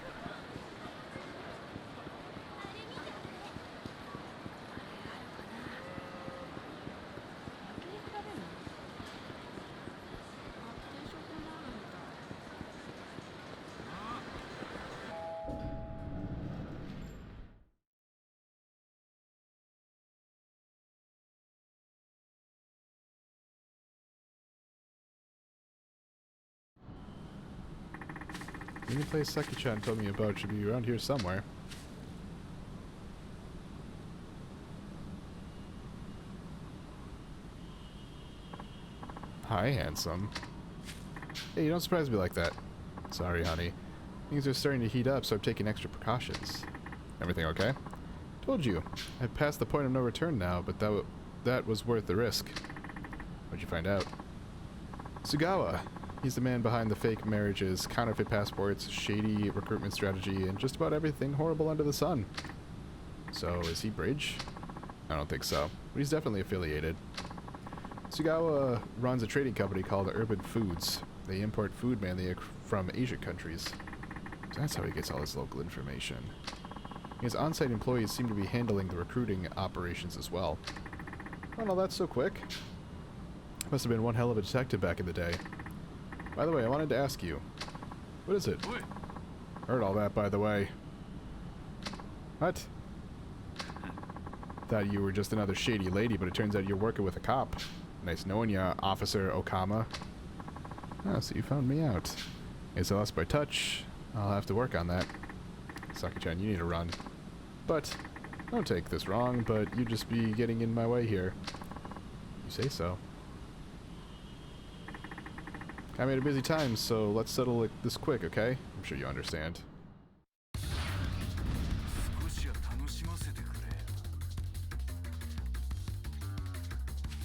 Any place Saki-chan told me about should be around here somewhere. Hi, handsome. Hey, you don't surprise me like that. Sorry, honey. Things are starting to heat up, so I'm taking extra precautions. Everything okay? Told you. I've passed the point of no return now, but that was worth the risk. What'd you find out? Sugawa. He's the man behind the fake marriages, counterfeit passports, shady recruitment strategy, and just about everything horrible under the sun. So, is he Bridge? I don't think so, but he's definitely affiliated. Sugawa runs a trading company called Urban Foods. They import food mainly from Asian countries. So that's how he gets all his local information. His on-site employees seem to be handling the recruiting operations as well. Oh no, that's so quick. Must have been one hell of a detective back in the day. By the way, I wanted to ask you. What is it? Heard all that, by the way. What? Thought you were just another shady lady, but it turns out you're working with a cop. Nice knowing ya, Officer Okama. Ah, so you found me out. Guess I lost my touch. I'll have to work on that. Saki-chan, you need to run. But, don't take this wrong, but you just be getting in my way here. You say so. I made a busy time, so let's settle this quick, okay? I'm sure you understand.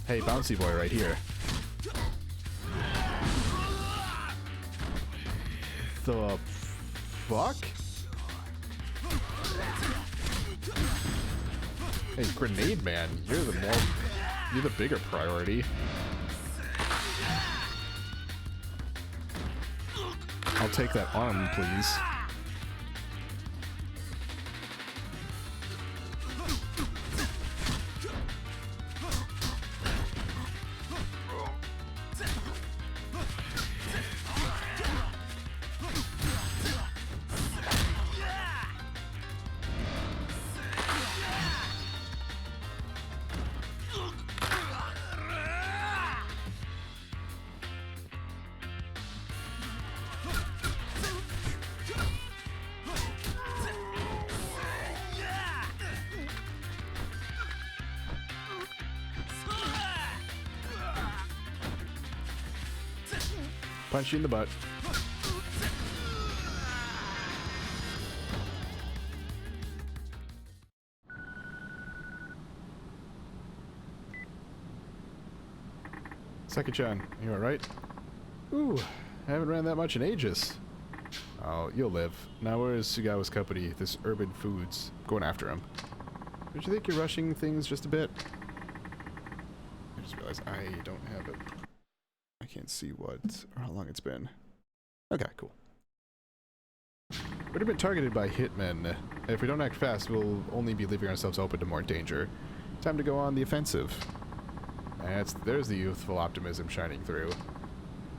Hey, bouncy boy right here. The fuck? Hey, Grenade Man, you're the bigger priority. I'll take that arm, please. Punch you in the butt. Saki-chan, you alright? Ooh, I haven't ran that much in ages. Oh, you'll live. Now where is Sugawa's company, this Urban Foods? Going after him. Don't you think you're rushing things just a bit? I just realized I don't have it. I can't see what or how long it's been. Okay, cool. We've been targeted by hitmen. If we don't act fast, we'll only be leaving ourselves open to more danger. Time to go on the offensive. There's the youthful optimism shining through.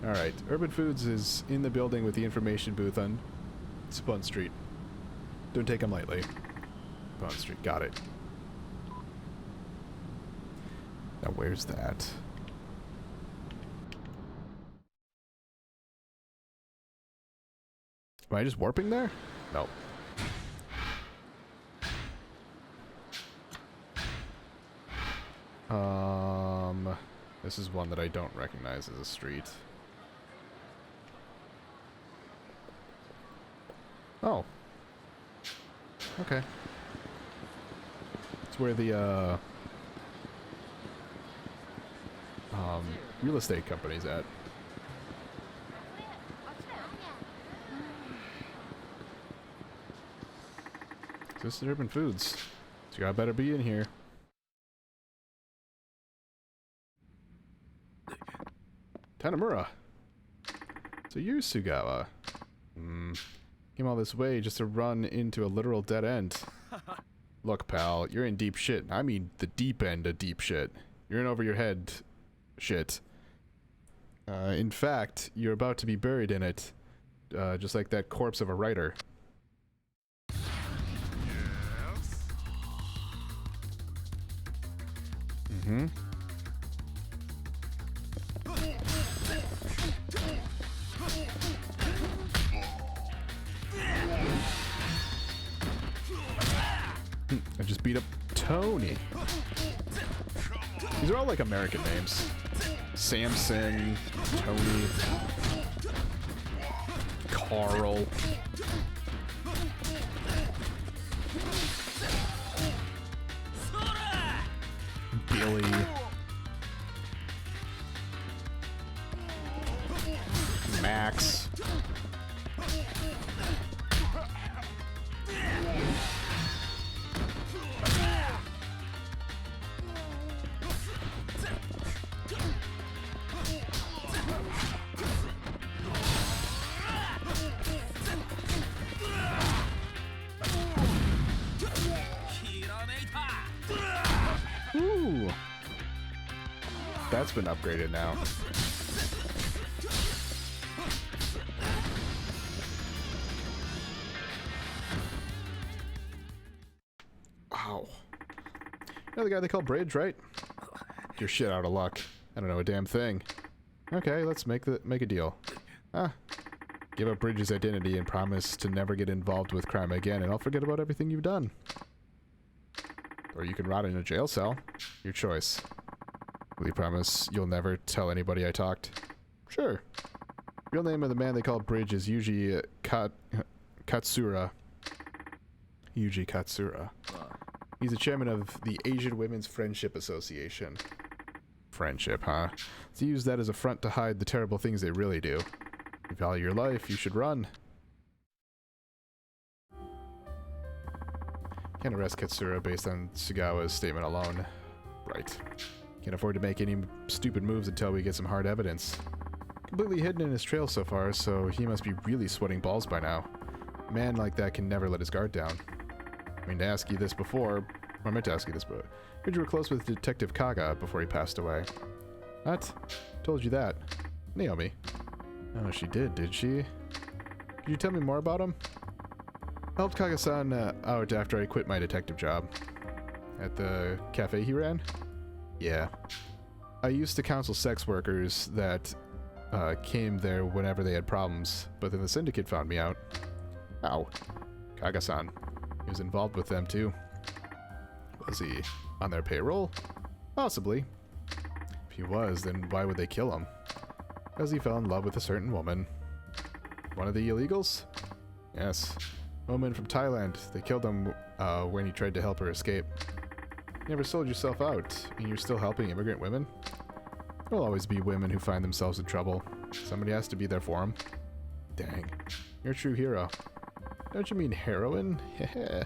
Alright, Urban Foods is in the building with the information booth on Spun Street. Don't take them lightly. Spun Street, got it. Now where's that? Am I just warping there? No. This is one that I don't recognize as a street. Oh. Okay. It's where the, real estate company's at. This is Urban Foods. So I better be in here. Tanamura! So you're Sugawa. Came all this way just to run into a literal dead end. Look, pal, you're in deep shit. I mean the deep end of deep shit. You're in over your head shit. In fact, you're about to be buried in it. Just like that corpse of a writer. Mm-hmm. I just beat up Tony. These are all like American names. Samson, Tony, Carl. Billy. Max. Ooh. That's been upgraded now. Wow. You know the guy they call Bridge, right? You're shit out of luck. I don't know a damn thing. Okay, let's make a deal. Give up Bridge's identity and promise to never get involved with crime again, and I'll forget about everything you've done. Or you can rot in a jail cell. Your choice. Will you promise you'll never tell anybody I talked? Sure. Real name of the man they call Bridge is Yuji Katsura. Yuji Katsura. He's the chairman of the Asian Women's Friendship Association. Friendship, huh? So use that as a front to hide the terrible things they really do. If you value your life, you should run. Can't arrest Katsura based on Sugawa's statement alone. Right. Can't afford to make any stupid moves until we get some hard evidence. Completely hidden in his trail so far, so he must be really sweating balls by now. A man like that can never let his guard down. I mean, to ask you this before, I meant to ask you this, but heard you were close with Detective Kaga before he passed away. What? Told you that. Naomi. Oh, she did she? Could you tell me more about him? I helped Kaga-san out after I quit my detective job. At the cafe he ran? Yeah. I used to counsel sex workers that came there whenever they had problems, but then the syndicate found me out. Ow. Kaga-san. He was involved with them too. Was he on their payroll? Possibly. If he was, then why would they kill him? Because he fell in love with a certain woman. One of the illegals? Yes. Woman from Thailand. They killed him when he tried to help her escape. You never sold yourself out, and you're still helping immigrant women? There'll always be women who find themselves in trouble. Somebody has to be there for them. Dang. You're a true hero. Don't you mean heroine? Heh.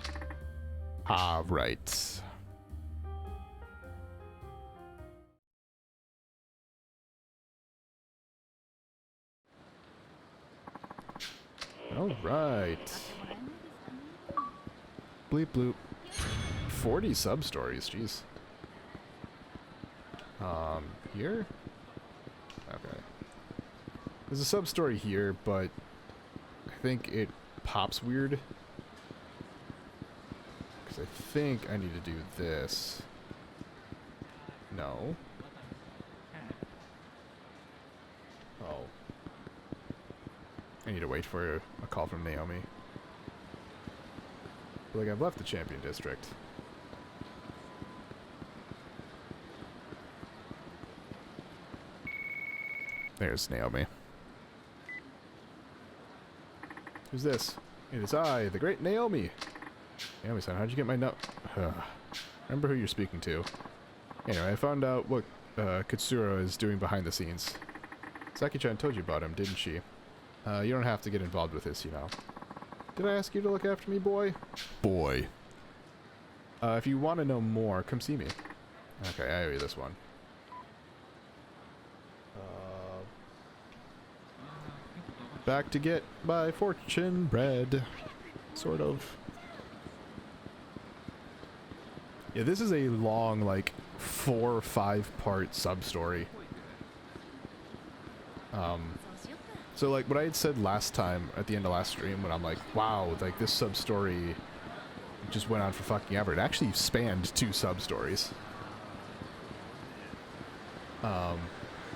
Ah, right. Alright. Bleep bloop. 40 sub-stories, jeez. Here? Okay. There's a sub-story here, but I think it pops weird. Because I think I need to do this. No. Oh. I need to wait for a call from Naomi. Like, I've left the Champion District. There's Naomi. Who's this? It is I, the great Naomi. Naomi-san, how'd you get my note? Remember who you're speaking to. Anyway, I found out what Katsura is doing behind the scenes. Saki-chan told you about him, didn't she? You don't have to get involved with this, you know. Did I ask you to look after me, boy? Boy. If you want to know more, come see me. Okay, I owe you this one. Back to get my fortune bread. Sort of. Yeah, this is a long, like, 4 or 5 part sub-story. So, like, what I had said last time, at the end of last stream, when I'm like, wow, like, this sub-story just went on for fucking ever. It actually spanned 2 sub-stories.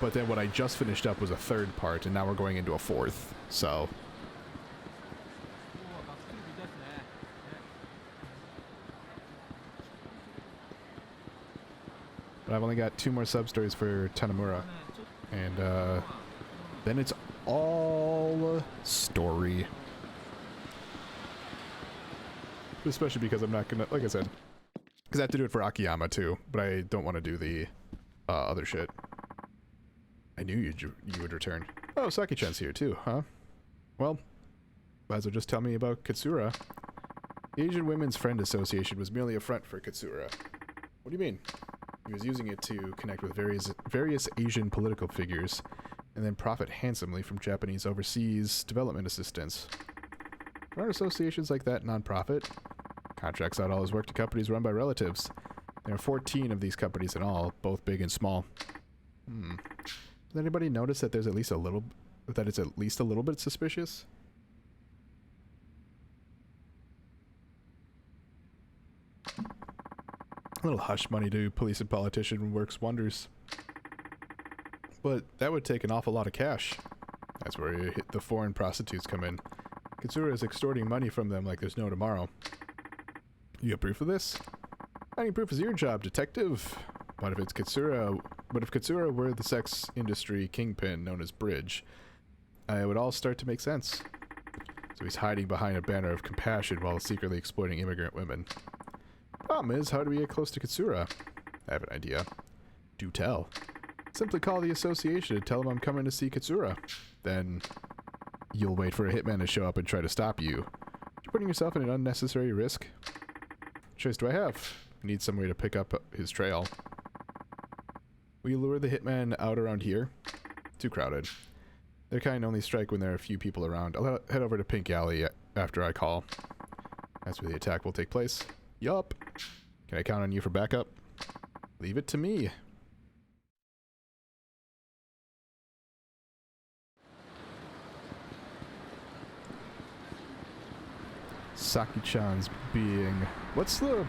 But then what I just finished up was a 3rd part, and now we're going into a 4th, so... But I've only got 2 more sub-stories for Tanemura. And, then it's all story. Especially because I'm not gonna, like I said, because I have to do it for Akiyama too, but I don't want to do the other shit. I knew you would return. Oh, Saki-chan's here too, huh? Well, might as well just tell me about Katsura. The Asian Women's Friend Association was merely a front for Katsura. What do you mean? He was using it to connect with various Asian political figures, and then profit handsomely from Japanese overseas development assistance. Aren't associations like that non-profit? Contracts out all his work to companies run by relatives. There are 14 of these companies in all, both big and small. Does anybody notice that there's at least a little, that it's at least a little bit suspicious? A little hush money to police and politician works wonders. But that would take an awful lot of cash. That's where the foreign prostitutes come in. Katsura is extorting money from them like there's no tomorrow. You have proof of this? Finding proof is your job, detective. But if Katsura were the sex industry kingpin known as Bridge, it would all start to make sense. So he's hiding behind a banner of compassion while secretly exploiting immigrant women. Problem is, how do we get close to Katsura? I have an idea. Do tell. Simply call the association and tell them I'm coming to see Katsura. Then you'll wait for a hitman to show up and try to stop you. You're putting yourself in an unnecessary risk. What choice do I have? I need some way to pick up his trail. Will you lure the hitman out around here? Too crowded. Their kind only strike when there are a few people around. I'll head over to Pink Alley after I call. That's where the attack will take place. Yup. Can I count on you for backup? Leave it to me. Saki-chan's being... What's the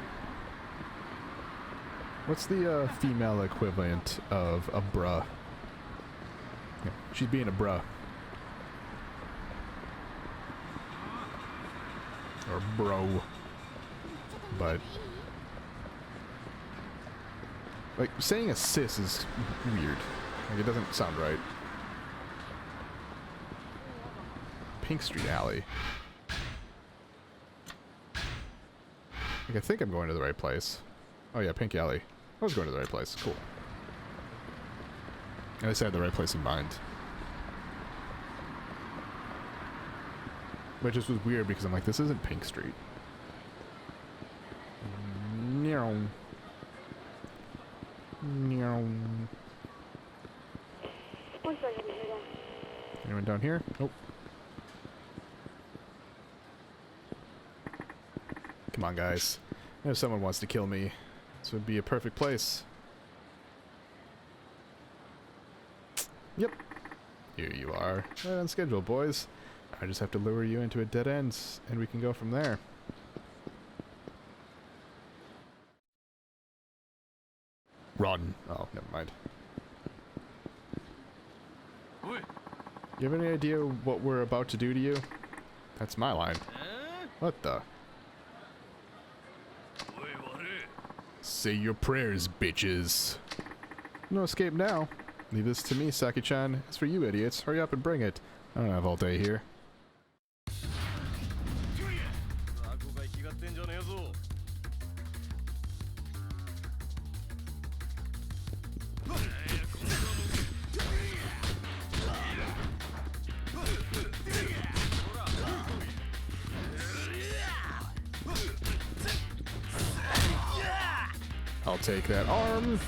female equivalent of a bruh? Yeah, she's being a bruh. Or bro. But... like, saying a sis is weird. Like, it doesn't sound right. Pink Street Alley. Like, I think I'm going to the right place. Oh yeah, Pink Alley. I was going to the right place. Cool. At least I had the right place in mind. But it just was weird because I'm like, this isn't Pink Street. Meow. Meow. Anyone down here? Nope. Come on, guys. If someone wants to kill me, this would be a perfect place. Yep. Here you are. Right on schedule, boys. I just have to lure you into a dead end, and we can go from there. Run. Oh, never mind. You have any idea what we're about to do to you? That's my line. What the? Say your prayers, bitches. No escape now. Leave this to me, Saki-chan. As for you idiots, hurry up and bring it. I don't have all day here. I'll take that arm.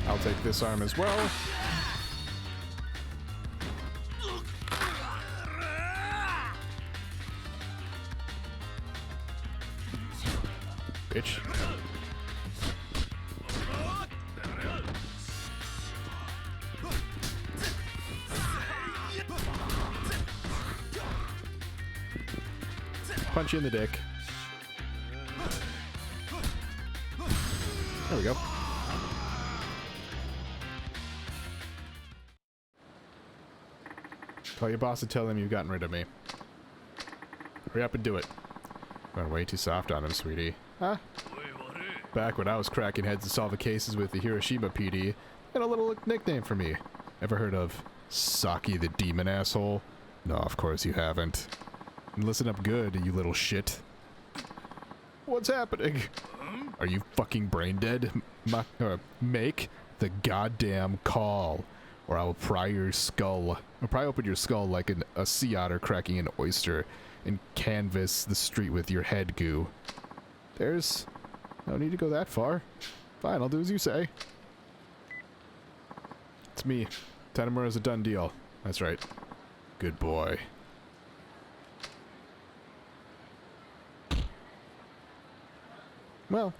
I'll take this arm as well. Bitch. Punch you in the dick. There we go. Call your boss and tell him you've gotten rid of me. Hurry up and do it. Run way too soft on him, sweetie. Huh? Back when I was cracking heads and solving cases with the Hiroshima PD, had a little nickname for me. Ever heard of Saki the Demon Asshole? No, of course you haven't. And listen up good, you little shit. What's happening? Are you fucking brain dead? Make the goddamn call, or I will pry your skull. I'll pry open your skull like a sea otter cracking an oyster and canvas the street with your head goo. There's no need to go that far. Fine, I'll do as you say. It's me. Tanemura's a done deal. That's right. Good boy. Well,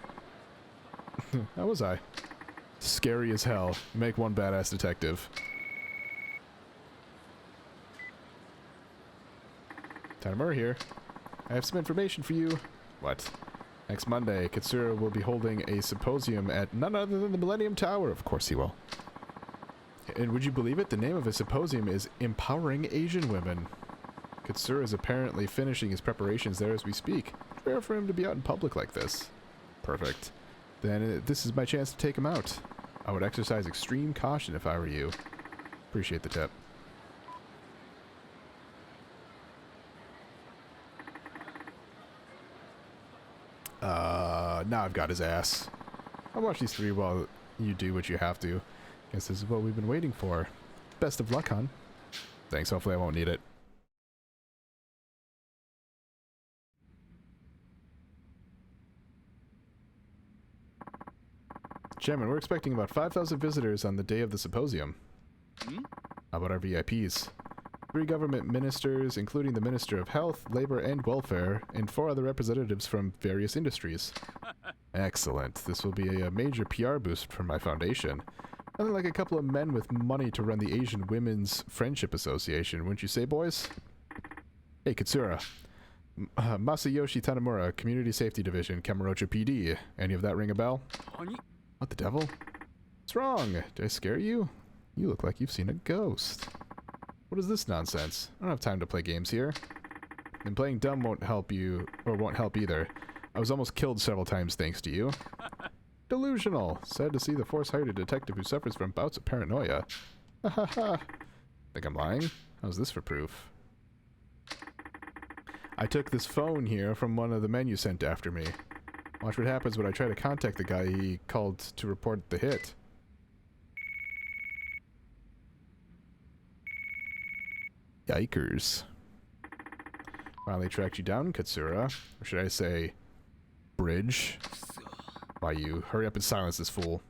how was I? Scary as hell. Make one badass detective. Tanemura here. I have some information for you. What? Next Monday, Katsura will be holding a symposium at none other than the Millennium Tower. Of course he will. And would you believe it? The name of his symposium is Empowering Asian Women. Katsura is apparently finishing his preparations there as we speak. Rare for him to be out in public like this. Perfect. Then this is my chance to take him out. I would exercise extreme caution if I were you. Appreciate the tip. Now I've got his ass. I'll watch these three while you do what you have to. Guess this is what we've been waiting for. Best of luck, hon. Thanks, hopefully I won't need it. Chairman, we're expecting about 5,000 visitors on the day of the symposium. How about our VIPs? 3 government ministers, including the Minister of Health, Labor, and Welfare, and 4 other representatives from various industries. Excellent. This will be a major PR boost for my foundation. Nothing like a couple of men with money to run the Asian Women's Friendship Association, wouldn't you say, boys? Hey, Katsura. Masayoshi Tanemura, Community Safety Division, Kamurocho PD. Any of that ring a bell? What the devil? What's wrong? Did I scare you? You look like you've seen a ghost. What is this nonsense? I don't have time to play games here. And playing dumb won't help you, or won't help either. I was almost killed several times thanks to you. Delusional. Sad to see the Force hired a detective who suffers from bouts of paranoia. Ha ha ha. Think I'm lying? How's this for proof? I took this phone here from one of the men you sent after me. Watch what happens when I try to contact the guy he called to report the hit. Yikers. Finally tracked you down, Katsura. Or should I say, Bridge? Why you? Hurry up and silence this fool.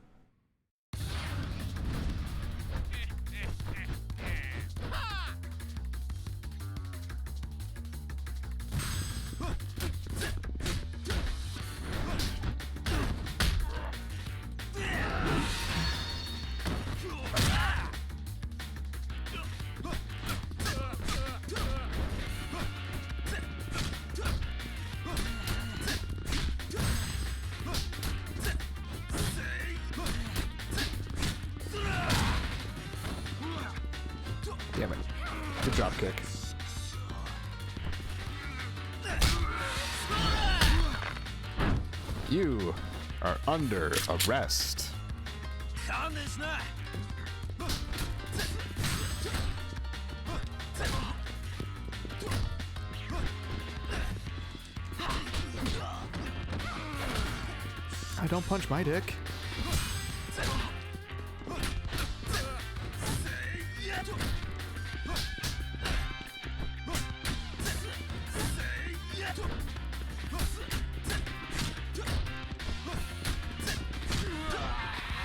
Damn it. Good drop kick. You are under arrest. I don't punch my dick.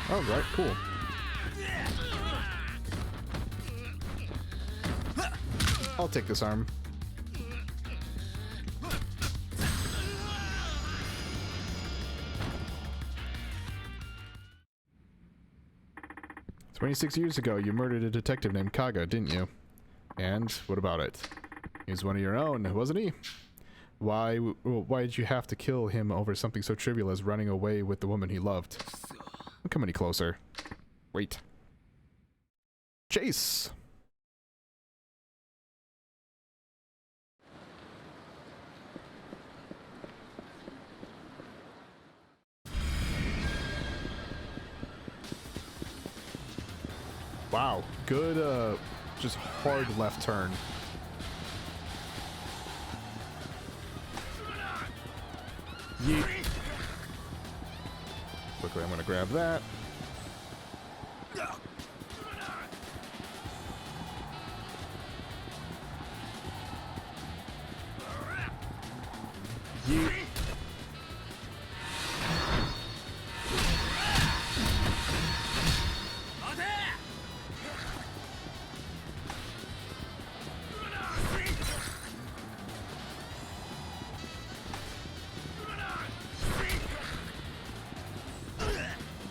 Oh, right, cool. I'll take this arm. "26 years ago, you murdered a detective named Kaga, didn't you? And what about it? He was one of your own, wasn't he? Why did you have to kill him over something so trivial as running away with the woman he loved? Don't come any closer. Wait. Chase! Wow, good, just hard left turn. Yeet. Quickly, I'm gonna grab that. Yeet.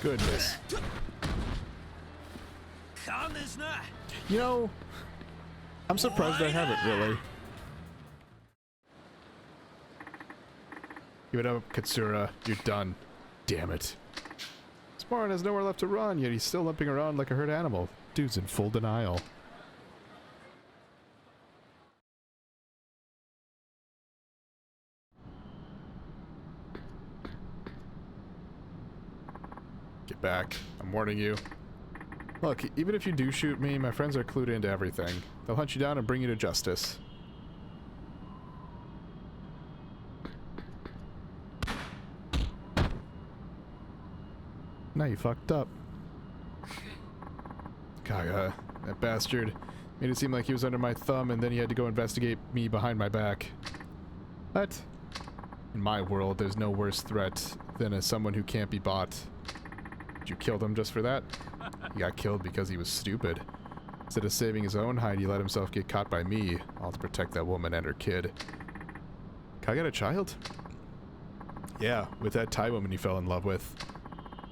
Goodness. You know, I'm surprised I haven't really. Give it up, Katsura. You're done. Damn it. Spartan has nowhere left to run, yet he's still limping around like a hurt animal. Dude's in full denial. Get back. I'm warning you. Look, even if you do shoot me, my friends are clued into everything. They'll hunt you down and bring you to justice. Now you fucked up. Kaga, that bastard made it seem like he was under my thumb and then he had to go investigate me behind my back. What? In my world, there's no worse threat than someone who can't be bought. Did you kill him just for that? He got killed because he was stupid. Instead of saving his own hide, he let himself get caught by me, all to protect that woman and her kid. Kaga got a child? Yeah, with that Thai woman he fell in love with.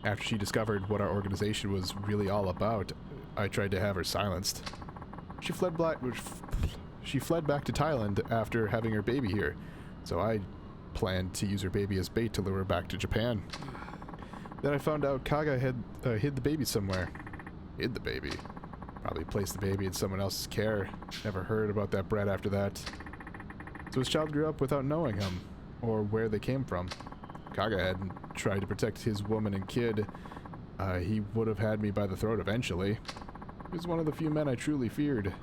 After she discovered what our organization was really all about, I tried to have her silenced. She fled back to Thailand after having her baby here, so I planned to use her baby as bait to lure her back to Japan. Then I found out Kaga had hid the baby somewhere. Hid the baby? Probably placed the baby in someone else's care. Never heard about that brat after that. So his child grew up without knowing him, or where they came from. Kaga had tried to protect his woman and kid. He would have had me by the throat eventually. He was one of the few men I truly feared.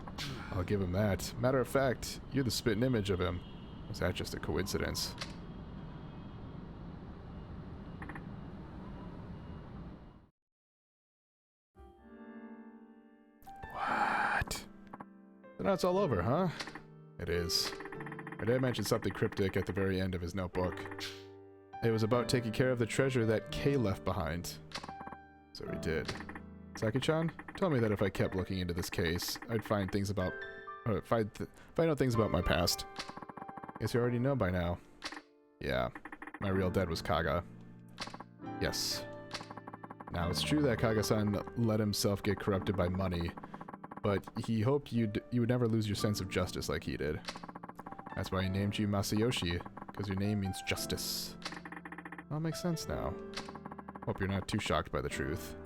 I'll give him that. Matter of fact, you're the spitting image of him. Was that just a coincidence? What? So now it's all over, huh? It is. My dad mentioned something cryptic at the very end of his notebook. It was about taking care of the treasure that Kay left behind. So he did. Saki-chan told me that if I kept looking into this case, I'd find things about, find out things about my past. Guess you already know by now. Yeah, my real dad was Kaga. Yes. Now it's true that Kaga-san let himself get corrupted by money, but he hoped you would never lose your sense of justice like he did. That's why he named you Masayoshi, because your name means justice. All makes sense now. Hope you're not too shocked by the truth.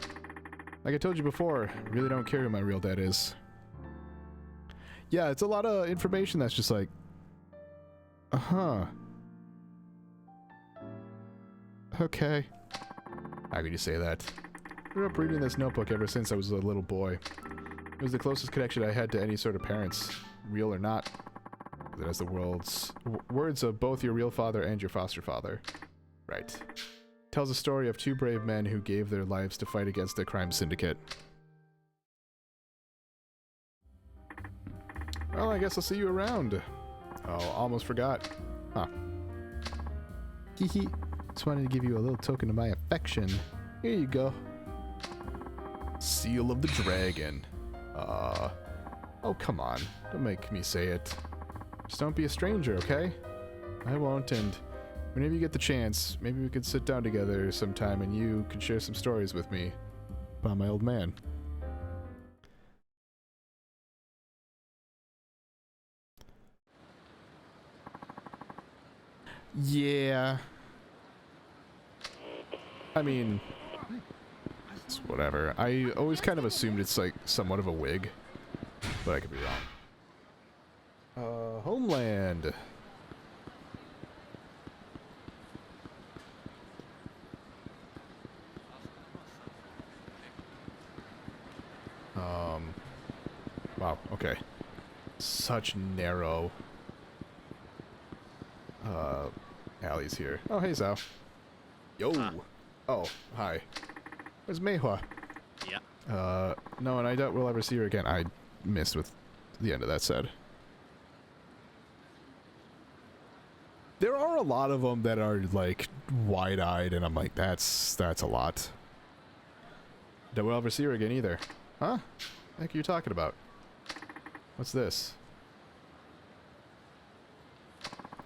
Like I told you before, I really don't care who my real dad is. Yeah, it's a lot of information that's just like, uh-huh. Okay. How could you say that? I grew up reading this notebook ever since I was a little boy. It was the closest connection I had to any sort of parents, real or not. It has the words of both your real father and your foster father. Right. It tells a story of two brave men who gave their lives to fight against a crime syndicate. Well, I guess I'll see you around. Oh, almost forgot. Huh. Hee hee. Just wanted to give you a little token of my affection. Here you go. Seal of the Dragon. Oh, come on. Don't make me say it. Just don't be a stranger, okay? I won't, and whenever you get the chance, maybe we could sit down together sometime and you could share some stories with me about my old man. Yeah. I mean, it's whatever. I always kind of assumed it's like somewhat of a wig, but I could be wrong. Homeland. Wow, okay. Such narrow alleys here. Oh, hey, Zao. Yo. Oh, hi. Where's Meihua? Yeah. No, and I doubt we'll ever see her again. I missed with the end of that said. There are a lot of them that are, like, wide-eyed, and I'm like, that's a lot. Don't we'll ever see her again either. Huh? The heck are you talking about? What's this?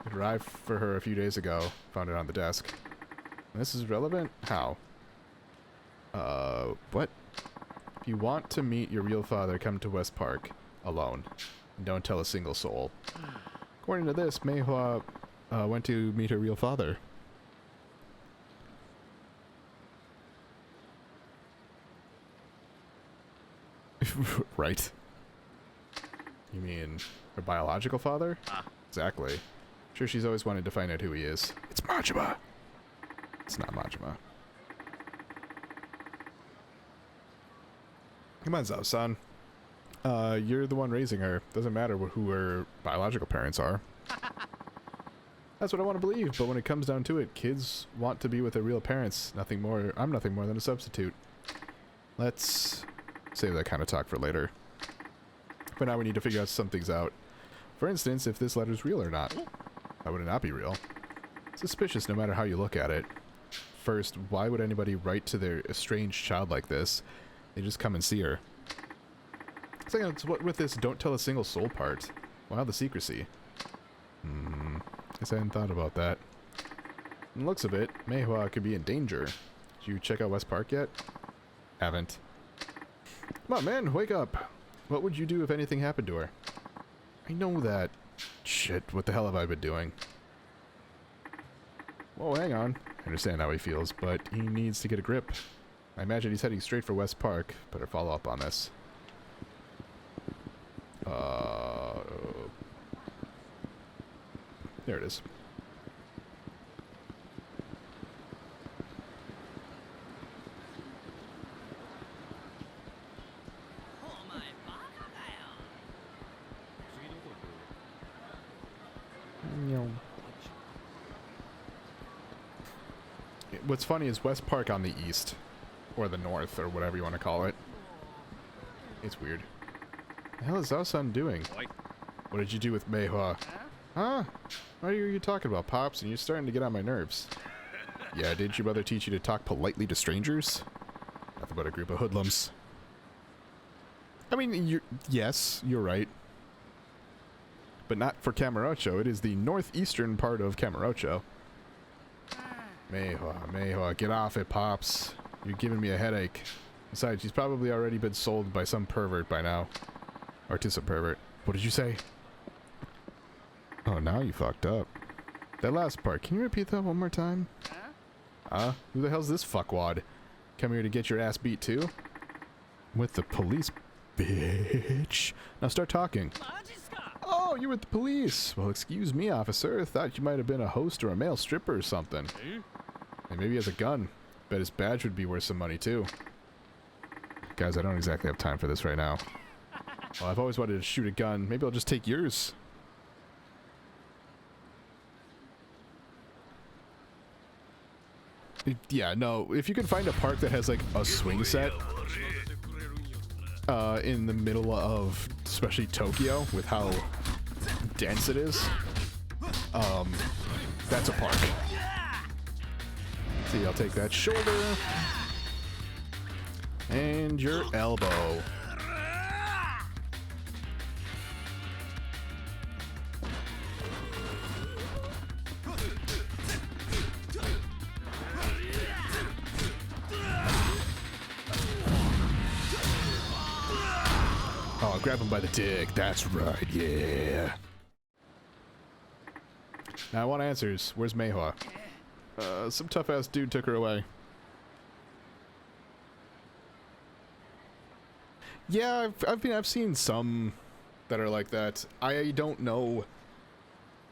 It arrived for her a few days ago. Found it on the desk. This is relevant? How? What? If you want to meet your real father, come to West Park. Alone. And don't tell a single soul. According to this, Meihua went to meet her real father. Right. You mean her biological father? Exactly. Sure, she's always wanted to find out who he is. It's Majima! It's not Majima. Come on, Zao-san. You're the one raising her. Doesn't matter who her biological parents are. That's what I want to believe, but when it comes down to it, kids want to be with their real parents. Nothing more. I'm nothing more than a substitute. Let's save that kind of talk for later. But now we need to figure out some things out. For instance, if this letter's real or not. Why would it not be real? Suspicious no matter how you look at it. First, why would anybody write to their estranged child like this? They just come and see her. Second, what with this don't tell a single soul part? Wow, the secrecy. Guess I hadn't thought about that. From the looks of it, Meihua could be in danger. Did you check out West Park yet? Haven't. Come on, man, wake up. What would you do if anything happened to her? I know that. Shit, what the hell have I been doing? Whoa, hang on. I understand how he feels, but he needs to get a grip. I imagine he's heading straight for West Park. Better follow up on this. There it is. What's funny is West Park on the east, or the north, or whatever you want to call it. It's weird. The hell is Zao-san doing? What did you do with Meihua? Huh? What are you talking about, Pops? And you're starting to get on my nerves. Yeah, didn't your mother teach you to talk politely to strangers? Nothing but a group of hoodlums. I mean, yes, you're right. But not for Kamurocho. It is the northeastern part of Kamurocho. Meihua, get off it, Pops. You're giving me a headache. Besides, she's probably already been sold by some pervert by now. Or to some pervert. What did you say? Oh, now you fucked up. That last part, can you repeat that one more time? Who the hell's this fuckwad? Come here to get your ass beat too? With the police, bitch. Now start talking. Oh, you're with the police. Well, excuse me, officer. Thought you might have been a host or a male stripper or something. And maybe he has a gun. Bet his badge would be worth some money too. Guys, I don't exactly have time for this right now. Well, I've always wanted to shoot a gun. Maybe I'll just take yours. Yeah, no, if you can find a park that has like a swing set in the middle of especially Tokyo with how dense it is, that's a park. See, I'll take that shoulder and your elbow. Oh, grab him by the dick. That's right, yeah. Now I want answers. Where's Meihua? Some tough-ass dude took her away. Yeah, I've seen some that are like that. I don't know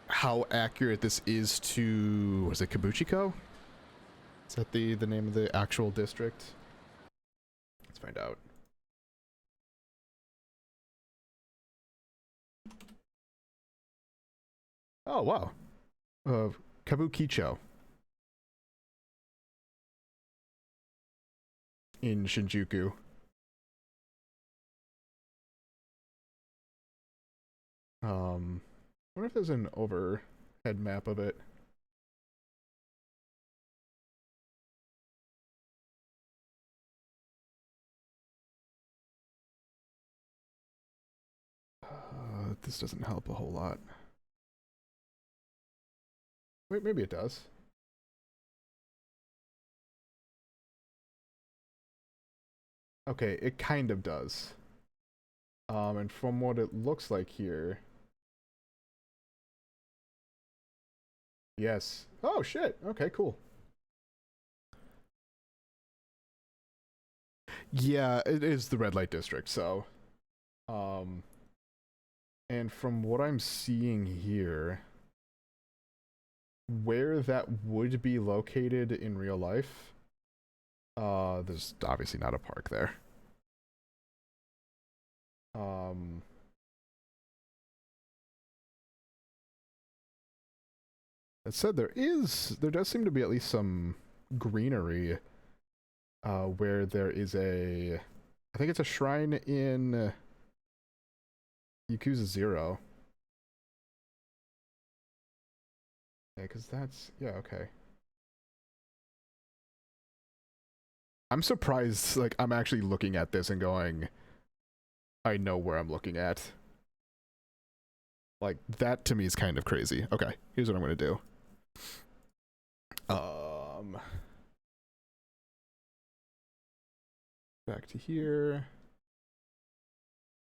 how accurate this is to... Was it Kabuchiko? Is that the name of the actual district? Let's find out. Oh, wow. Kabukicho. In Shinjuku. I wonder if there's an overhead map of it. This doesn't help a whole lot. Wait, maybe it does. Okay, it kind of does. And from what it looks like here... Yes. Oh, shit. Okay, cool. Yeah, it is the red light district, so... And from what I'm seeing here... Where that would be located in real life... there's obviously not a park there. That said, there does seem to be at least some greenery where there is I think it's a shrine in Yakuza 0. Yeah, because that's, yeah, okay. I'm surprised, like, I'm actually looking at this and going, I know where I'm looking at. Like, that to me is kind of crazy. Okay, here's what I'm gonna do. Back to here.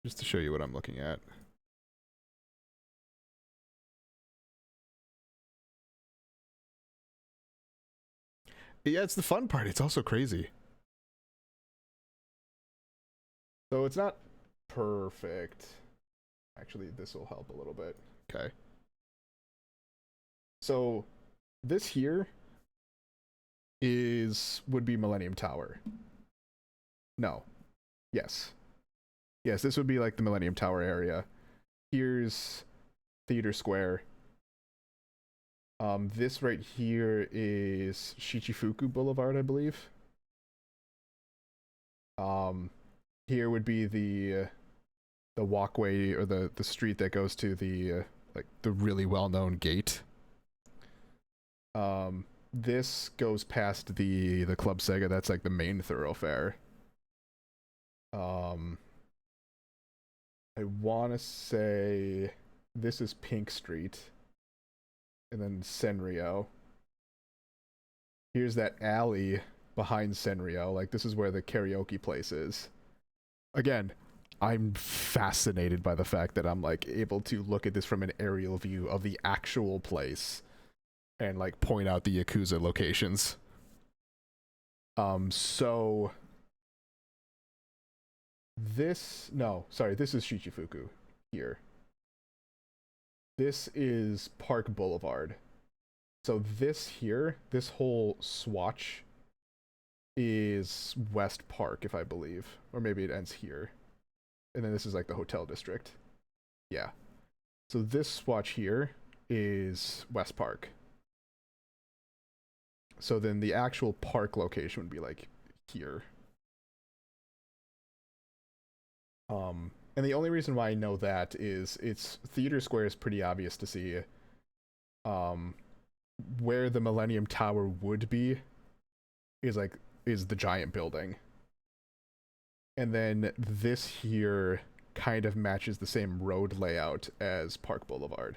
Just to show you what I'm looking at. Yeah, it's the fun part. It's also crazy. So it's not perfect. Actually, this will help a little bit. Okay. So this here would be Millennium Tower. No. Yes. Yes, this would be like the Millennium Tower area. Here's Theater Square. This right here is Shichifuku Boulevard, I believe. Here would be the walkway or the street that goes to the like the really well-known gate. This goes past the Club Sega. That's like the main thoroughfare. I want to say this is Pink Street, and then Senryo. Here's that alley behind Senryo. Like, this is where the karaoke place is. Again, I'm fascinated by the fact that I'm like able to look at this from an aerial view of the actual place and like point out the Yakuza locations. So this is Shichifuku here. This is Park Boulevard. So this here, this whole swatch is West Park, if I believe. Or maybe it ends here. And then this is like the hotel district. Yeah. So this swatch here is West Park. So then the actual park location would be like here. And the only reason why I know that is it's Theater Square is pretty obvious to see. Where the Millennium Tower would be is the giant building. And then this here kind of matches the same road layout as Park Boulevard.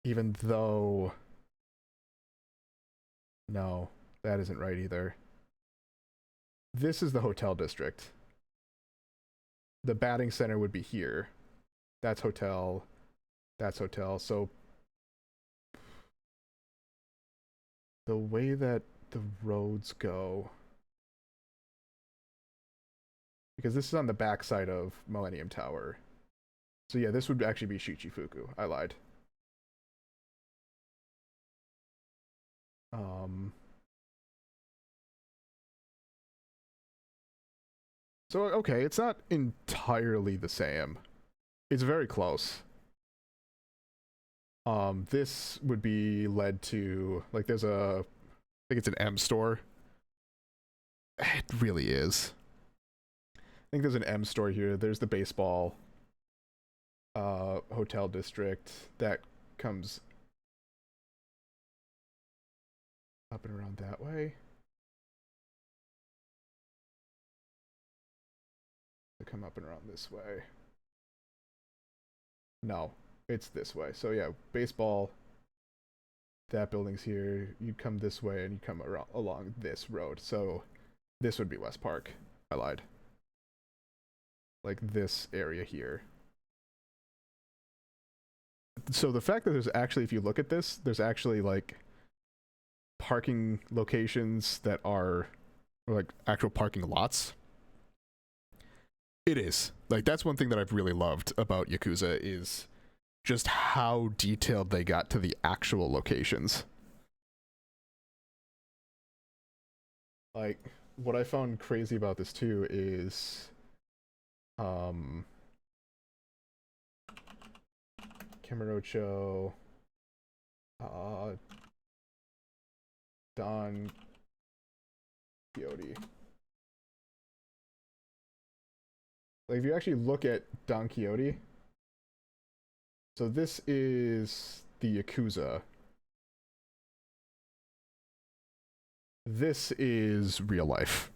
Even though... No, that isn't right either. This is the hotel district. The batting center would be here. That's hotel. That's hotel. So the way that the roads go, because this is on the backside of Millennium Tower. So yeah, this would actually be Shichifuku. I lied. So, okay, it's not entirely the same. It's very close. This would be led to, like, there's I think it's an M store. It really is. I think there's an M store here. There's the baseball hotel district that comes up and around that way. Come up and around this way. No, it's this way. So yeah, baseball, that building's here. You'd come this way and you come along this road. So this would be West Park. I lied. Like this area here. So the fact that there's actually, if you look at this, there's actually like parking locations that are like actual parking lots. It is. Like, that's one thing that I've really loved about Yakuza is just how detailed they got to the actual locations. Like, what I found crazy about this too is Kamurocho, Don Quixote. Like, if you actually look at Don Quixote, so this is the Yakuza. This is real life.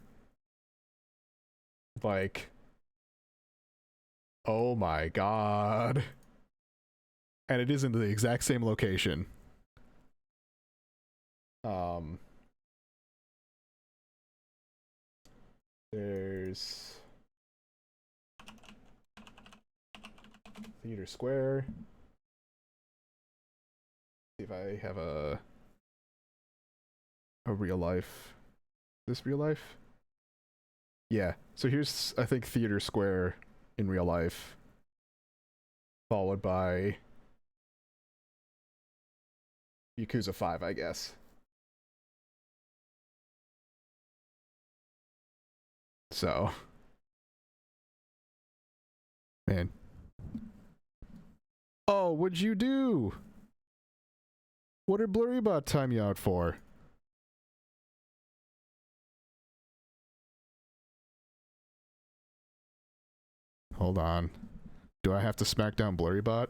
Like, oh my god. And it is in the exact same location. There's Theater Square. See if I have a real life. Is this real life? Yeah. So here's, I think, Theater Square in real life, followed by Yakuza 5, I guess. So, man. Oh, what'd you do? What did Blurrybot time you out for? Hold on. Do I have to smack down Blurrybot?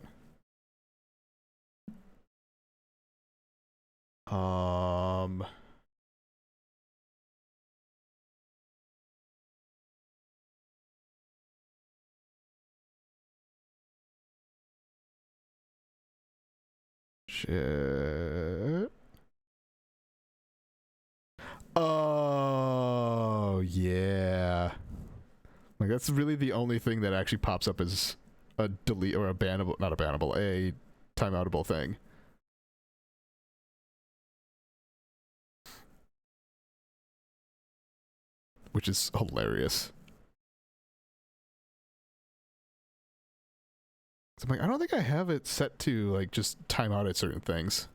Shit. Oh, yeah. Like, that's really the only thing that actually pops up as a delete or a bannable, not a bannable, a timeoutable thing. Which is hilarious. So I'm like, I don't think I have it set to, like, just time out at certain things,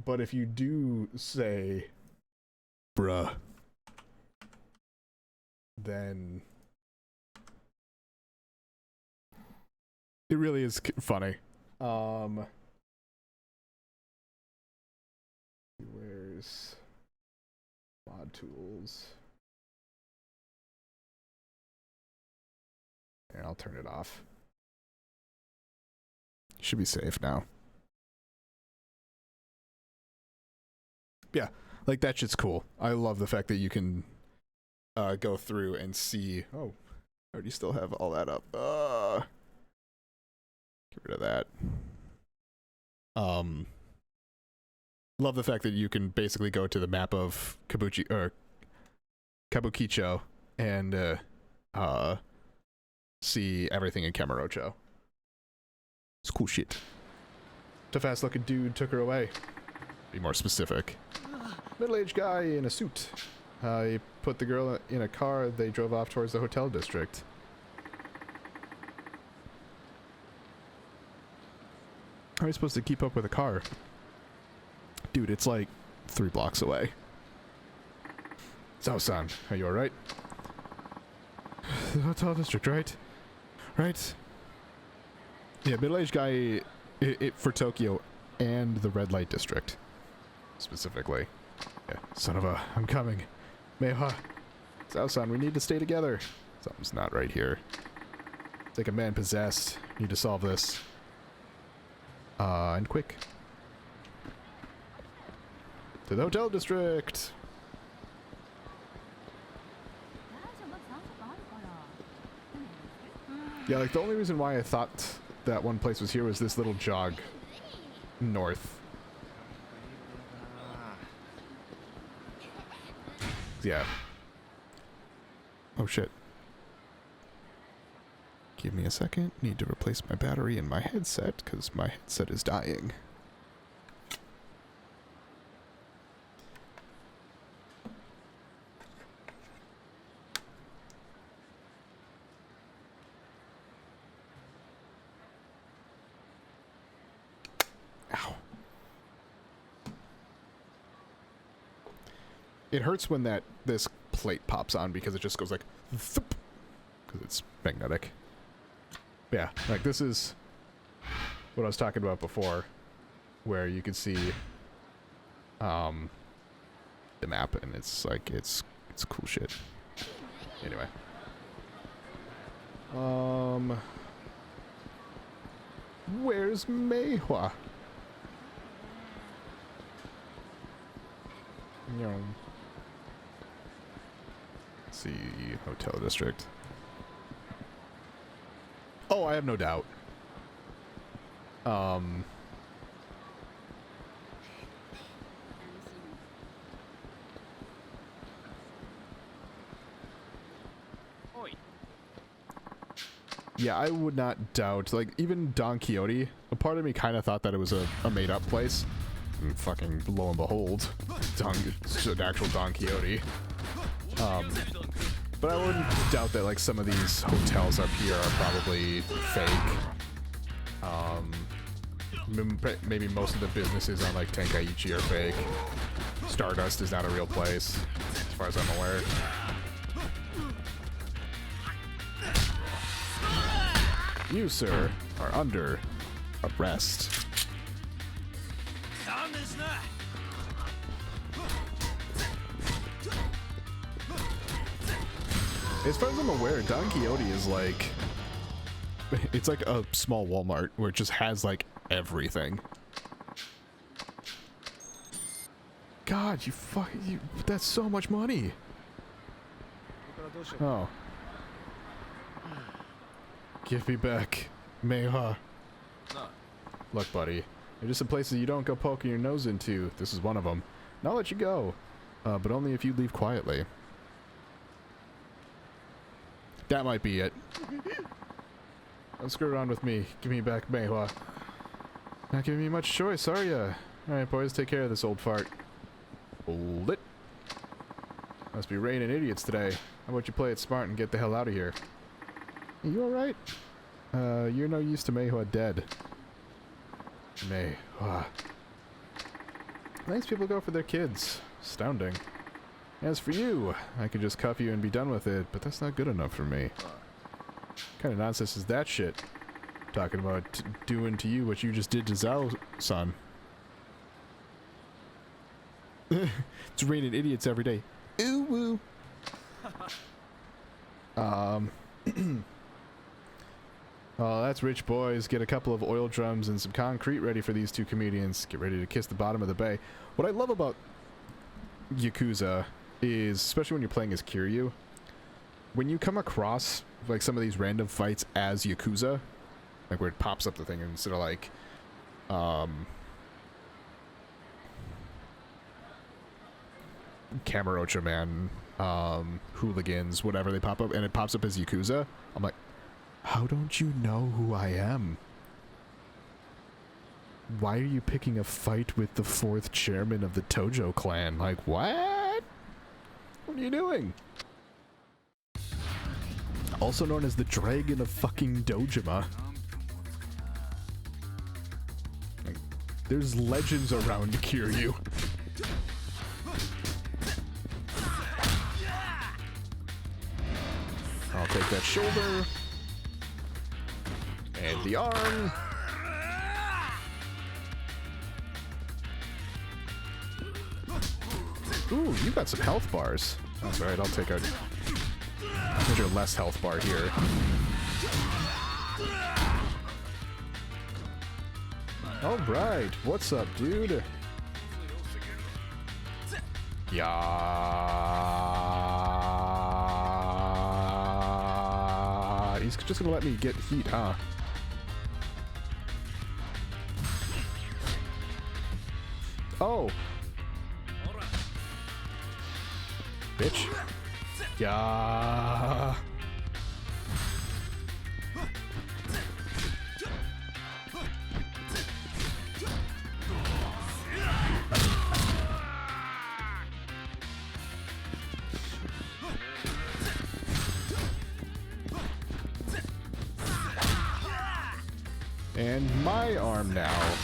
but if you do say, bruh, then it really is funny. Where's mod tools? And I'll turn it off. Should be safe now. Yeah, like that shit's cool. I love the fact that you can go through and see. Oh, I already still have all that up. Get rid of that. Love the fact that you can basically go to the map of Kabukicho and see everything in Kamurocho. It's cool shit. Tough ass looking dude took her away. Be more specific. Middle-aged guy in a suit. He put the girl in a car. They drove off towards the hotel district. How are you supposed to keep up with a car? Dude, it's like 3 blocks away. So-san, are you alright? The hotel district, right? Right? Yeah, middle-aged guy for Tokyo and the red light district. Specifically. Yeah, son of a... I'm coming. Meiha. Sao-san, we need to stay together. Something's not right here. It's like a man possessed. Need to solve this. And quick. To the hotel district! Yeah, like the only reason why I thought that one place was here was this little jog north. Yeah. Oh shit. Give me a second. Need to replace my battery in my headset because my headset is dying. Ow. It hurts when this plate pops on because it just goes like thump, because it's magnetic. Yeah, like this is what I was talking about before, where you can see the map and it's like it's cool shit. Anyway. Where's Meihua? Let's see, hotel district. Oh, I have no doubt. Yeah, I would not doubt. Like, even Don Quixote, a part of me kind of thought that it was a made-up place. And fucking lo and behold, it's an actual Don Quixote. But I wouldn't doubt that like some of these hotels up here are probably fake. Maybe most of the businesses on like Tenkaichi are fake. Stardust is not a real place, as far as I'm aware. You, sir, are under arrest. As far as I'm aware, Don Quixote is like... It's like a small Walmart where it just has like everything. God, that's so much money. Oh. Give me back, Meiha. Look, buddy, they're just some places you don't go poking your nose into. This is one of them. And I'll let you go, but only if you leave quietly. That might be it. Don't screw around with me. Give me back Meiha. Not giving me much choice, are ya? Alright, boys, take care of this old fart. Hold it. Must be raining idiots today. How about you play it smart and get the hell out of here? You alright? You're no use to Meiha dead. Meiha. Nice people go for their kids. Astounding. As for you, I could just cuff you and be done with it, but that's not good enough for me. What kind of nonsense is that shit? Talking about doing to you what you just did to Zhao-san. It's raining idiots every day. Ooh woo. Oh, that's rich, boys. Get a couple of oil drums and some concrete ready for these two comedians. Get ready to kiss the bottom of the bay. What I love about Yakuza is, especially when you're playing as Kiryu, when you come across like some of these random fights as Yakuza, like where it pops up the thing instead of like Kamurocho Man, hooligans, whatever, they pop up and it pops up as Yakuza, I'm like, how don't you know who I am? Why are you picking a fight with the 4th chairman of the Tojo clan? Like, what? What are you doing? Also known as the Dragon of fucking Dojima. Like, there's legends around Kiryu. I'll take that shoulder. And the arm. Ooh, you got some health bars. That's alright, I'll take a measure less health bar here. Alright, what's up, dude? Yeah. He's just gonna let me get heat, huh? Oh. Bitch. Yeah. And my arm now.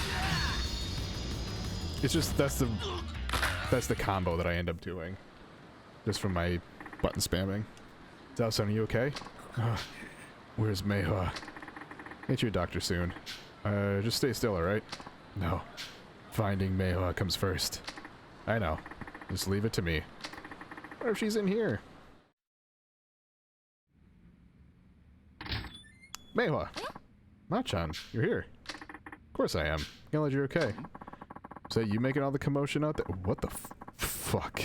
It's just that's the combo that I end up doing. Just from my button spamming. Zhao-san, are you okay? Where's Meiha? Get you a doctor soon. Just stay still, alright? No. Finding Meiha comes first. I know. Just leave it to me. What if she's in here? Meiha! Ma-chan, you're here. Of course I am. Glad you're okay. So you making all the commotion out there? What the fuck?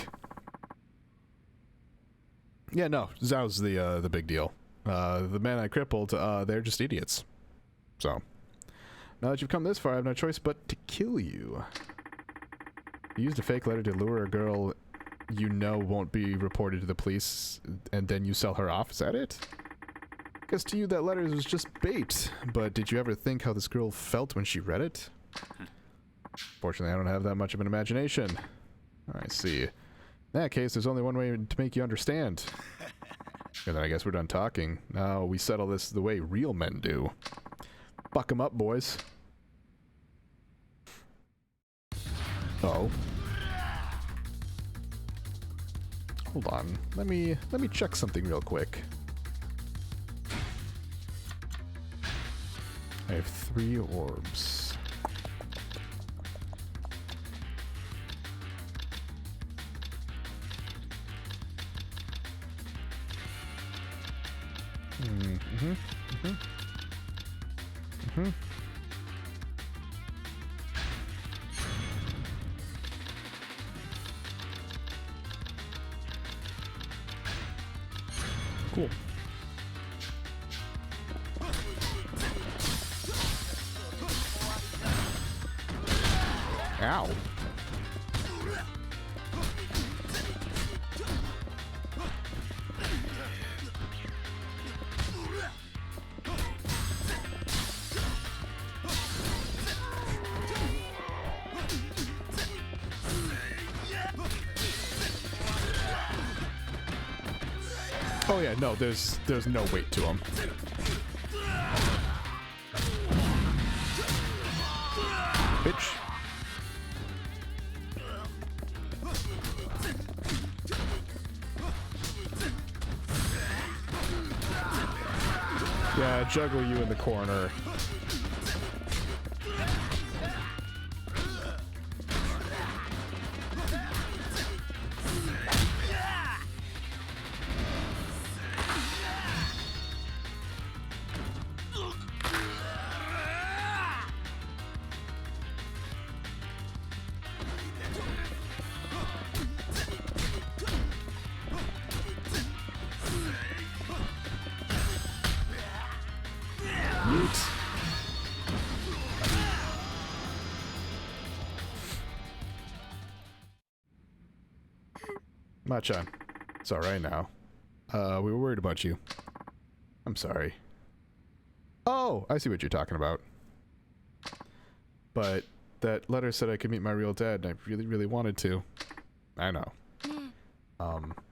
Yeah, no, Zhao's the big deal. The man I crippled, they're just idiots. So, now that you've come this far, I have no choice but to kill you. You used a fake letter to lure a girl you know won't be reported to the police, and then you sell her off, is that it? Guess to you that letter was just bait, but did you ever think how this girl felt when she read it? Fortunately, I don't have that much of an imagination. I see. In that case, there's only one way to make you understand. And then I guess we're done talking. Now we settle this the way real men do. Buck 'em up, boys. Oh. Hold on. Let me check something real quick. I have 3 orbs. Cool. Ow. Oh yeah, no, there's no weight to him. Bitch. Yeah, juggle you in the corner. Machan, it's alright now. We were worried about you. I'm sorry. Oh, I see what you're talking about. But that letter said I could meet my real dad, and I really, really wanted to. I know.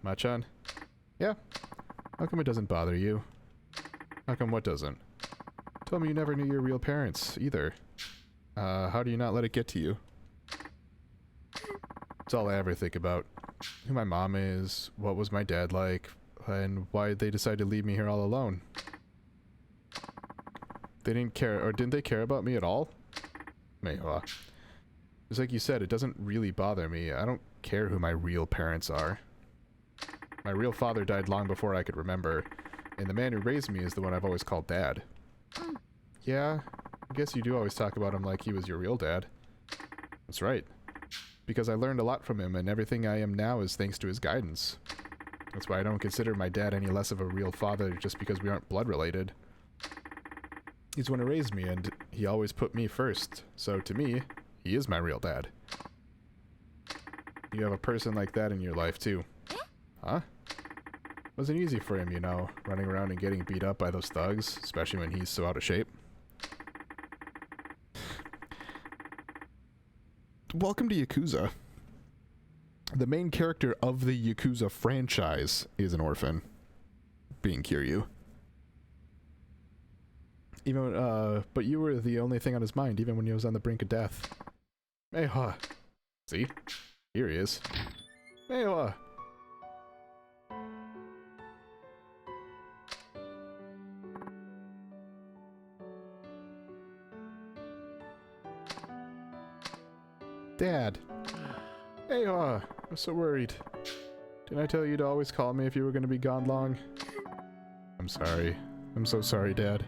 Machan? Yeah? How come it doesn't bother you? How come what doesn't? Told me you never knew your real parents, either. How do you not let it get to you? It's all I ever think about. Who my mom is, what was my dad like, and why they decided to leave me here all alone. They didn't care, or didn't they care about me at all? Meiwa. Just like you said, it doesn't really bother me. I don't care who my real parents are. My real father died long before I could remember, and the man who raised me is the one I've always called Dad. Yeah, I guess you do always talk about him like he was your real dad. That's right. Because I learned a lot from him, and everything I am now is thanks to his guidance. That's why I don't consider my dad any less of a real father just because we aren't blood related. He's the one who raised me, and he always put me first. So to me, he is my real dad. You have a person like that in your life too. Huh? Wasn't easy for him, you know, running around and getting beat up by those thugs, especially when he's so out of shape. Welcome to Yakuza. The main character of the Yakuza franchise is an orphan, being Kiryu. Even, but you were the only thing on his mind, even when he was on the brink of death. Meiwa. See? Here he is. Meiwa. Dad. Hey, I'm so worried. Didn't I tell you to always call me if you were going to be gone long? I'm sorry. I'm so sorry, Dad.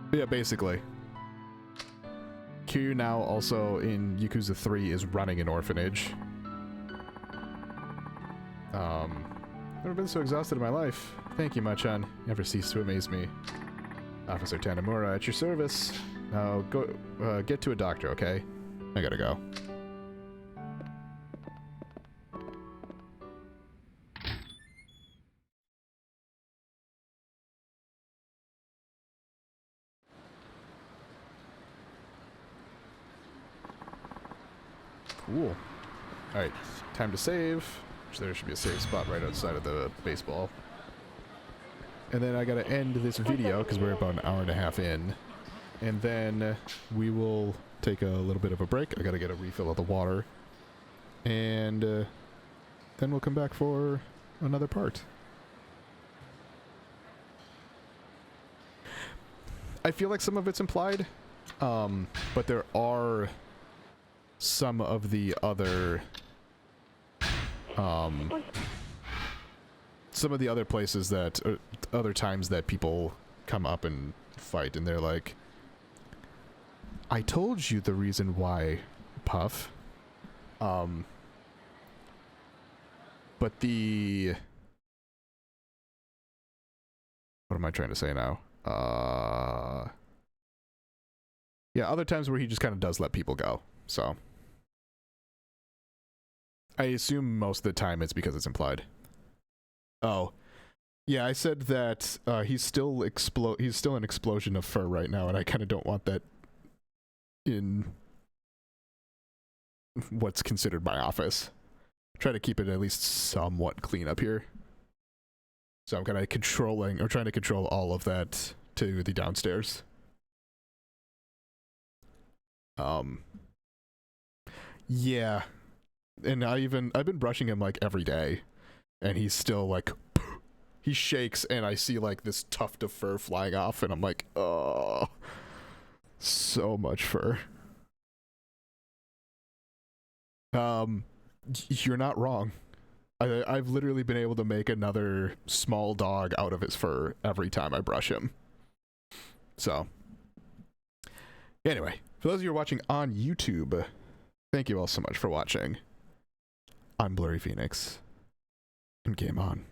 But yeah, basically. Kiryu now also in Yakuza 3 is running an orphanage. Never been so exhausted in my life. Thank you, Machan. You never cease to amaze me. Officer Tanimura, at your service. Now, go, get to a doctor, okay? I gotta go. Cool. Alright, time to save. There should be a safe spot right outside of the baseball. And then I gotta end this video because we're about an hour and a half in. And then we will take a little bit of a break. I gotta get a refill of the water. And then we'll come back for another part. I feel like some of it's implied, but there are some of the other places that other times that people come up and fight, and they're like, I told you the reason why, Puff. But the... What am I trying to say now? Yeah, other times where he just kind of does let people go, so... I assume most of the time it's because it's implied. Oh. Yeah, I said that he's still an explosion of fur right now, and I kind of don't want that in what's considered my office. Try to keep it at least somewhat clean up here. So I'm kind of trying to control all of that to the downstairs. Yeah. And I've been brushing him like every day, and he's still like, he shakes, and I see like this tuft of fur flying off, and I'm like, oh, so much fur. You're not wrong. I've literally been able to make another small dog out of his fur every time I brush him. So, anyway, for those of you who are watching on YouTube, thank you all so much for watching. I'm Blurry Phoenix, and game on.